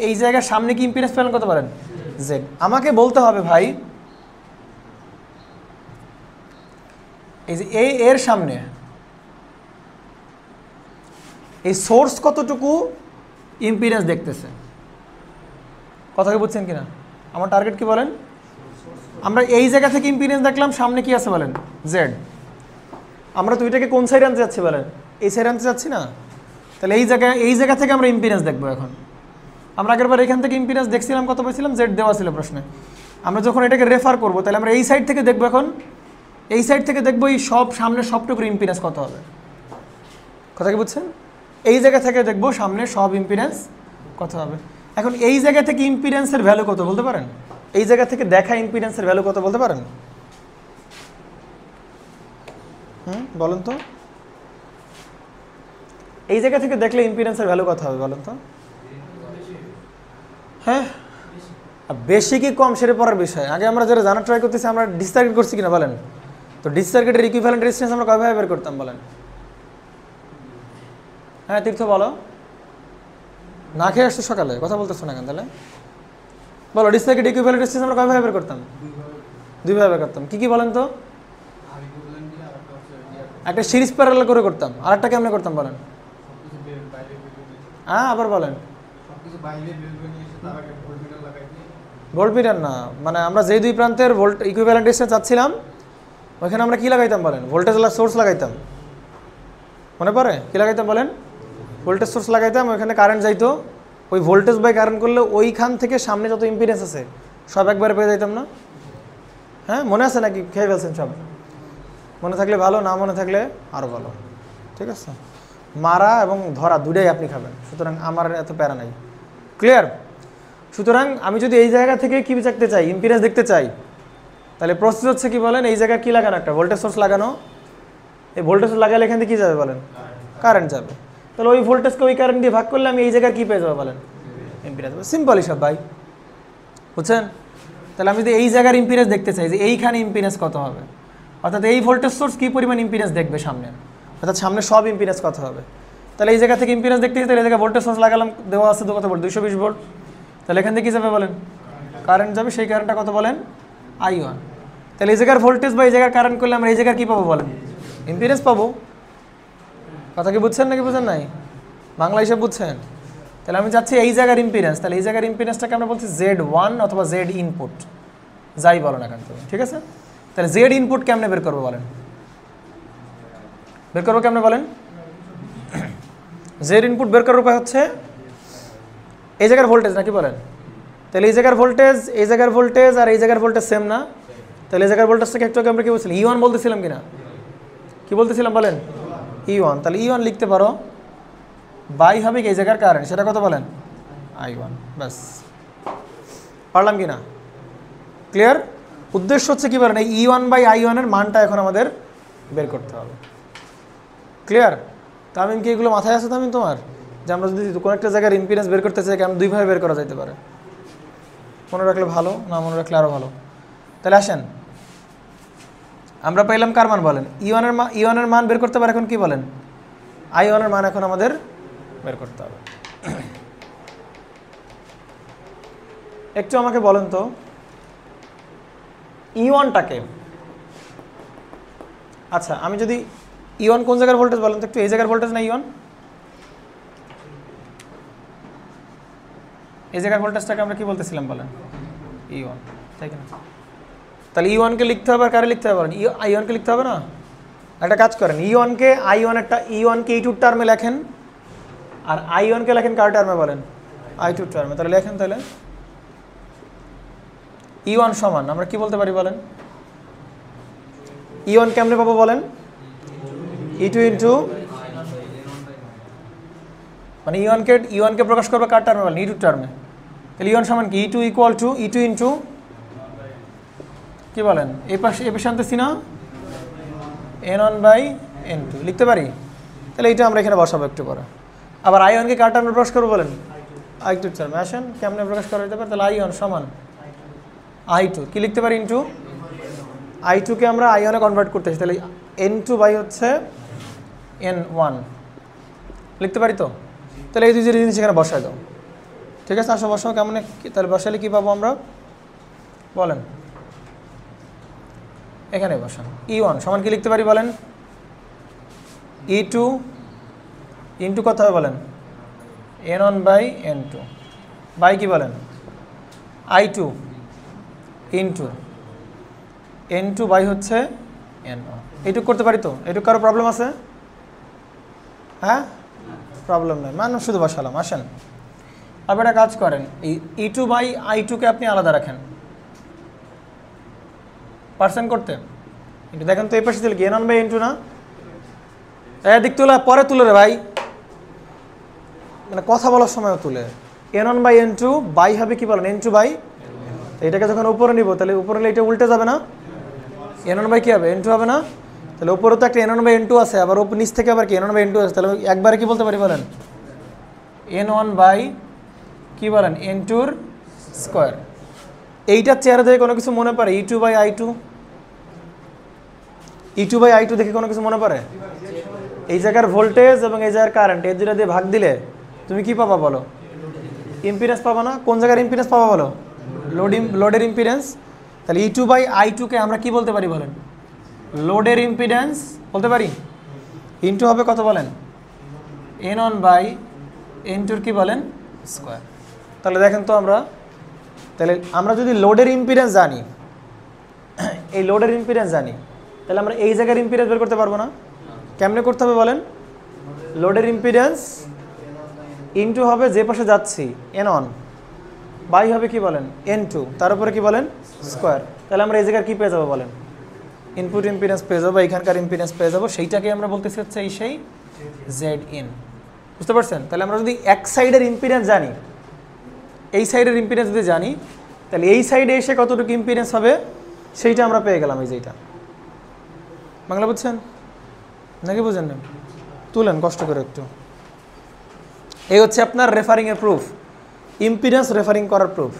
এই জায়গার সামনে কি ইম্পিডেন্স পাইলেন কত বলেন? জেড। আমাকে বলতে হবে ভাই এই যে এর সামনে এই সোর্স কতটুকু ইম্পিডেন্স দেখতেছে। কথা কি বুঝছেন কিনা? আমার টার্গেট কি বলেন? আমরা এই জায়গা থেকে ইম্পিডেন্স দেখলাম, সামনে কি আছে বলেন? জেড। আমরা তো এটাকে কোন সাইডে আনতে যাচ্ছি বলেন? এই সাইডে আনতে যাচ্ছি না? তাহলে এই জায়গা থেকে আমরা ইম্পিডেন্স দেখবো। এখন আমরা আগেরবার এখান থেকে ইম্পিডেন্স দেখছিলাম, কত পেয়েছিলাম? জেড দেওয়া ছিল প্রশ্নে। আমরা যখন এটাকে রেফার করবো তাহলে আমরা এই সাইড থেকে দেখবো। এখন এই সাইড থেকে দেখবো এই সামনে সবটুকুর ইম্পিডেন্স কত হবে। কথা কি বুঝছেন? এই জায়গা থেকে দেখবো সামনে সব ইম্পিডেন্স কত হবে। এখন এই জায়গা থেকে ইম্পিডেন্সের ভ্যালু কত বলতে পারেন? এই জায়গা থেকে দেখা ইম্পিডেন্সের ভ্যালু কত বলতে পারেন? বলেন তো, এই জায়গা থেকে দেখলে ইম্পিডেন্সের ভ্যালু কত হবে বলেন তো? হ্যাঁ, বেশি কি কম সেটা পড়ার বিষয়। আগে আমরা যারা জানা ট্রাই করতেছি আমরা ডিসসার্কিট করছি কিনা বলেন তো? ডিসসার্কিটের ইকুইভ্যালেন্ট রেজিস্ট্যান্স আমরা কয়ভাবে বের করতাম বলেন? হ্যাঁ তীর্থ বলো, না খেয়ে আসছো সকালে, কথা বলতেছো না কেন? তাহলে বলো, ডিসসার্কিট ইকুইভ্যালেন্ট রেজিস্ট্যান্স আমরা কয়ভাবে বের করতাম? দুইভাবে বের করতাম। কি বলেন তো? একটা সিরিজ প্যারালাল করে করতাম, আর একটা কেমনে করতাম বলেন? হ্যাঁ আবার বলেন। ভোল্টমিটার না, মানে আমরা যেই দুই প্রান্তের ইকুইভ্যালেন্ট রেজিস্ট্যান্স চাচ্ছিলাম ওইখানে আমরা কি লাগাইতাম বলেন? ভোল্টেজ সোর্স লাগাইতাম। মনে পড়ে কি লাগাইতাম বলেন? ভোল্টেজ সোর্স লাগাইতাম, ওইখানে কারেন্ট যাইতো, ওই ভোল্টেজ বাই কারেন্ট করলে ওইখান থেকে সামনে যত ইম্পিডেন্স আছে সব একবারে পেয়ে যাইতাম না? হ্যাঁ মনে আছে নাকি? খেয়ে ফেলছেন সব? মনে থাকলে ভালো, না মনে থাকলে আরও ভালো। ঠিক আছে, মারা এবং ধরা দুটাই আপনি খাবেন, সুতরাং আমার এত প্যারা নাই। ক্লিয়ার? সুতরাং আমি যদি এই জায়গা থেকে কি দেখতে চাই, ইম্পিডেন্স দেখতে চাই, তাহলে প্রসেস হচ্ছে কি বলেন? এই জায়গায় কি লাগানো? একটা ভোল্টেজ সোর্স লাগানো। এই ভোল্টেজ সোর্স লাগালে এখান থেকে কী যাবে বলেন? কারেন্ট যাবে। তাহলে ওই ভোল্টেজকে ওই কারেন্ট দিয়ে ভাগ করলে আমি এই জায়গায় কী পেয়ে যাবো বলেন? ইম্পিডেন্স। সিম্পল হিসাব ভাই, বুঝছেন? তাহলে আমি যদি এই জায়গার ইম্পিডেন্স দেখতে চাই যে এইখানে ইম্পিডেন্স কত হবে, অর্থাৎ এই ভোল্টেজ সোর্স কী পরিমাণ ইম্পিডেন্স দেখবে সামনে, অর্থাৎ সামনে সব ইম্পিডেন্স কত হবে। তাহলে এই জায়গা থেকে ইম্পিডেন্স দেখতে তাহলে এই জায়গায় ভোল্টেজ সোর্স লাগালাম, দেওয়া আছে তো কত ভোল্ট? 220 ভোল্ট। তাহলে এখান থেকে কী যাবে বলেন? কারেন্ট যাবে। সেই কারেন্টটা কত বলেন? I1। তাহলে এই জায়গার ভোল্টেজ বা এই জায়গার কারেন্ট করলে আমরা এই জায়গার কী পাবো বলেন? ইম্পিডেন্স পাবো। কথা কি বুঝছেন নাকি বুঝেন নাই? বাংলা হিসাব বুঝছেন? তাহলে আমি চাচ্ছি এই জায়গার ইম্পিডেন্স, তাহলে এই জায়গার ইম্পিডেন্সটাকে আমরা বলছি Z1 অথবা জেড ইনপুট, যাই বলো না কেন তুমি। ঠিক আছে, তাহলে জেড ইনপুট কেমনে বের করবো বলেন? বের করবো কেমনে বলেন? জেড ইনপুট বের করার উপায় হচ্ছে এই জায়গার ভোল্টেজ নাকি বলেন? তাহলে এই জায়গার ভোল্টেজ, এই জায়গার ভোল্টেজ আর এই জায়গার ভোল্টেজ সেম না? তাহলে এই জায়গার ভোল্টেজটাকে একটু আমরা কি বলছিলাম? E1 বলতেছিলাম কিনা? কি বলতেছিলাম বলেন? E1, তাহলে E1 লিখতে পারো, বাই হবে কি এই জায়গার কারেন্ট, সেটা কত বলেন? I1। ব্যাস, পারলাম কি না? ক্লিয়ার? উদ্দেশ্য হচ্ছে কি বলেন, এই E1 বাই I1 এর মানটা এখন আমাদের বের করতে হবে। ক্লিয়ার? তামিম কি এগুলো মাথায় আছে তামিম তোমার? যে আমরা যদি কোনো একটা জায়গার ইম্পিডেন্স বের করতে চাই, কেমন দুইভাবে বের করা যেতে পারে? মনে রাখলে ভালো, না মনে রাখলে আরও ভালো। তাহলে আসেন, আমরা পাইলাম কার মান বলেন? E1 এর মান বের করতে পারে, এখন কি বলেন? I1 এর মান এখন আমাদের বের করতে হবে। একটু আমাকে বলেন তো, E1টাকে, আচ্ছা আমি যদি E1 কোন জায়গার ভোল্টেজ বলেন তো একটু? এই জায়গার ভোল্টেজ না E1? এই জায়গার ভোল্টেজটাকে আমরা কি বলতেছিলাম বলেন? E1, তাই কিনা? তাহলে E1কে লিখতে হবে, আর কারে লিখতে হবে বলেন? I1কে লিখতে হবে না? একটা কাজ করেন, E1কে E2 টার্মে লেখেন, আর I1কে লেখেন কার টার্মে বলেন? I2 টার্মে। তাহলে লেখেন, তাহলে E1 সমান আমরা কি বলতে পারি বলেন? E1 কেমনে পাবো বলেন? E2 ইন্টু, মানে E1কে প্রকাশ করবে কার টার্মে বলেন? E2 টার্মে। তাহলে E1 সমান কি? E2 equal to E2 into কি বলেন? এই পাশে আনতেছি না, N1 বাই N2 লিখতে পারি। তাহলে এইটা আমরা এখানে বসাবো একটু পরে। আবার I1কে কার টার্মে প্রকাশ করবো বলেন? I2 টার্মে। আসেন কেমনে প্রকাশ করা যেতে পারে? তাহলে I1 সমান I2 কি লিখতে পারি? ইন্টু I2কে আমরা I1-এ কনভার্ট করতেছি, তাহলে N2 বাই হচ্ছে N1 লিখতে পারি তো? তাহলে এই দুই জিনিস এখানে বসাই দাও। ঠিক আছে, আসো বসাও। কেমন? তাহলে বসালে কি পাবো আমরা বলেন? এখানে বসান। E1 সমান কি লিখতে পারি বলেন? E2 ইন্টু কত হবে বলেন? N1 বাই N2 বাই কি বলেন? I2 ইন্টু N2 বাই হচ্ছে N1। এইটুকু করতে পারি তো? এইটুকু কারো প্রবলেম আছে? হ্যাঁ, প্রবলেম নেই, মানে শুধু বসালাম। আসেন আবার একটা কাজ করেন, এই E2 বাই I2কে আপনি আলাদা রাখেন পার্সেন্ট করতে। কিন্তু দেখেন তো এই পাশে তুলে কি N1 বাই N2 না? এদিক তুলে পরে তুলে রে ভাই, মানে কথা বলার সময়ও তুলে। N1 বাই N2 বাই হবে কি বলেন? N2 বাই, এটাকে যখন উপরে নিব তাহলে উপরে নিলে এটা উল্টে যাবে না? N1 বাই কি হবে? N2 হবে না? তাহলে উপরে তো একটা N1 বাই N2 আছে, আবার উপর নিচ থেকে আবার কি N1 বাই N2 আছে, তাহলে একবারে কি বলতে পারি বলেন? N1 বাই কি বলেন? N2 square. এইটার চেহারা দেখে কোনো কিছু মনে পড়ে? E2 by I2, E2 by I2 দেখে কোনো কিছু মনে পড়ে? এই জায়গার ভোল্টেজ এবং এই জায়গার কারেন্ট, এই দুটো দিয়ে ভাগ দিলে তুমি কি পাবা বলো? ইম্পিডেন্স পাবা না? কোন জায়গার ইম্পিডেন্স পাবা বলো? লোডের ইম্পিডেন্স। তাহলে E2 বাই I2কে আমরা কি বলতে পারি বলেন? লোডের ইম্পিডেন্স বলতে পারি। ইন্টু হবে কত বলেন? N1 বাই N2 কি বলেন? স্কোয়ার। তাহলে দেখেন তো আমরা যদি লোডের ইম্পিডেন্স জানি, এই লোডের ইম্পিডেন্স জানি, তাহলে আমরা এই জায়গার ইম্পিডেন্স বের করতে পারবো না? কেমনে করতে হবে বলেন? লোডের ইম্পিডেন্স ইন্টু হবে যে পাশে যাচ্ছি N1 বাই হবে কি বলেন? N2 তার উপরে কি বলেন? স্কোয়ার। তাহলে আমরা এই জায়গার কি পেয়ে যাবো বলেন? ইনপুট ইম্পিডেন্স পেয়ে যাবো, এখানকার ইম্পিডেন্স পেয়ে যাবো, সেইটাকে আমরা বলতেছি হচ্ছে সেই ZIN। বুঝতে পারছেন? তাহলে আমরা যদি এক সাইডের ইম্পিডেন্স জানি, এই সাইডের ইম্পিডেন্স যদি জানি, তাহলে এই সাইডে এসে কতটুকু ইম্পিডেন্স হবে সেইটা আমরা পেয়ে গেলাম। এই যেটা বাংলা বুঝছেন নাকি বুঝেন না? তুলেন কষ্ট করে একটু। এই হচ্ছে আপনার রেফারিংয়ের প্রুফ, ইম্পিডেন্স রেফারিং করার প্রুফ।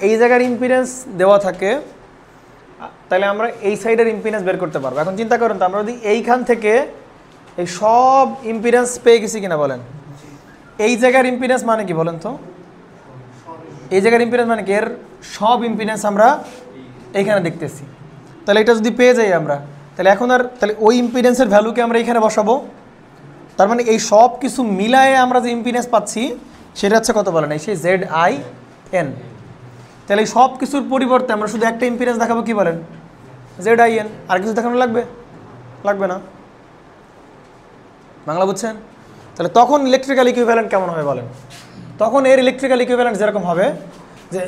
এই জায়গার ইম্পিডেন্স দেওয়া থাকে, তাহলে আমরা এই সাইডের ইম্পিডেন্স বের করতে পারবো। এখন চিন্তা করেন তো, আমরা যদি এইখান থেকে এই সব ইম্পিডেন্স পেয়ে গেছি কিনা বলেন? এই জায়গার ইম্পিডেন্স মানে কি বলেন তো? এই জায়গার ইম্পিডেন্স মানে কি? এর সব ইম্পিডেন্স আমরা এইখানে দেখতেছি। তাহলে এটা যদি পেয়ে যাই আমরা, তাহলে এখন তাহলে ওই ইম্পিডেন্সের ভ্যালুকে আমরা এইখানে বসাবো। তার মানে এই সব কিছু মিলায়ে আমরা যে ইম্পিডেন্স পাচ্ছি সেটা হচ্ছে কত বলেন? এই সেই ZIN। তাহলে এই সব কিছুর পরিবর্তে আমরা শুধু একটা ইম্পিডেন্স দেখাবো, কি বলেন? ZIN। আর কিছু দেখানো লাগবে না? বাংলা বুঝছেন? তাহলে তখন ইলেকট্রিক্যাল ইকুইভ্যালেন্ট কেমন হবে বলেন? তখন এর ইলেকট্রিক্যাল ইকুইভ্যালেন্ট যেরকম হবে, যে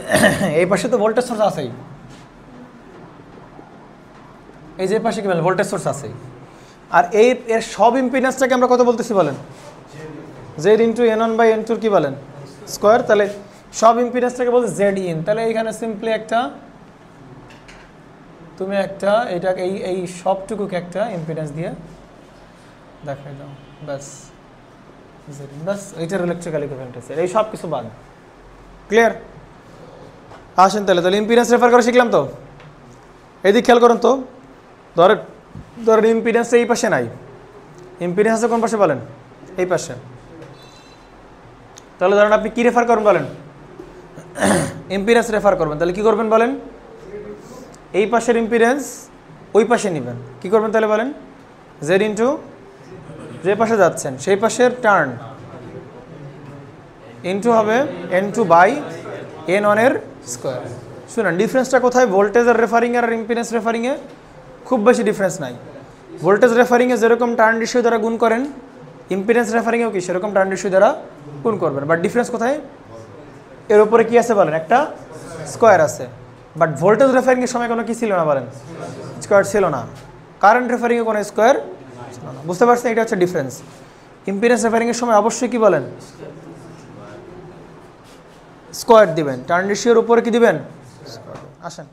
এই পাশে তো ভোল্টেজ সোর্স আছেই, এই যে পাশে কি বলেন? ভোল্টেজ সোর্স আছেই, আর এর সব ইম্পিডেন্সটাকে আমরা কত বলতেছি বলেন? Z into n1 by n2 কি বলেন? স্কোয়ার। তাহলে সব ইম্পিডেন্সটাকে বলতে জেড ইন। তাহলে এইখানে সিম্পলি একটা তুমি একটা এটাকে এই সবটুকুকে একটা ইম্পিডেন্স দিয়ে দেখাই দাও, ব্যাস ব্যাস এইটার ইলেকট্রিক্যাল ইকুইভ্যালেন্ট আছে, এই সব কিছু বাদ। ক্লিয়ার? আসেন তাহলে ইম্পিডেন্স রেফার করে শিখলাম তো। এইদিক খেয়াল করুন তো, ধরেন ইম্পিডেন্স এই পাশে নাই, ইম্পিডেন্স আছে কোন পাশে বলেন? এই পাশে। তাহলে ধরেন আপনি কি রেফার করবেন বলেন? ইম্পিডেন্স রেফার করবেন। তাহলে কি করবেন বলেন? এই পাশের ইম্পিডেন্স ওই পাশে নেবেন। কি করবেন তাহলে বলেন? জেড ইন্টু যে পাশে যাচ্ছেন সেই পাশের টার্ন ইন্টু হবে n2 বাই n1 এর স্কোয়ার। শুনুন ডিফারেন্সটা কোথায়? ভোল্টেজের রেফারিং আর ইম্পিডেন্স রেফারিংয়ে খুব বেশি ডিফারেন্স নাই। ভোল্টেজ রেফারিংয়ে যেরকম টার্ন রেশিও দ্বারা গুণ করেন, ইম্পিডেন্স রেফারিংয়েও কি সেরকম টার্ন রেশিও দ্বারা গুণ করবেন। বাট ডিফারেন্স কোথায়? এর উপরে কি আছে বলেন? একটা স্কোয়ার আছে। বাট ভোল্টেজ রেফারিংয়ের সময় কোনো কি ছিল না বলেন? স্কোয়ার ছিল না। কারেন্ট রেফারিংয়ে কোনো স্কোয়ার ছিল না। বুঝতে পারছেন? এটা হচ্ছে ডিফারেন্স। ইম্পিডেন্স রেফারিংয়ের সময় অবশ্যই কি বলেন? স্কোয়ার দিবেন। টার্ন রেশিওর উপরে কি দিবেন? আসেন।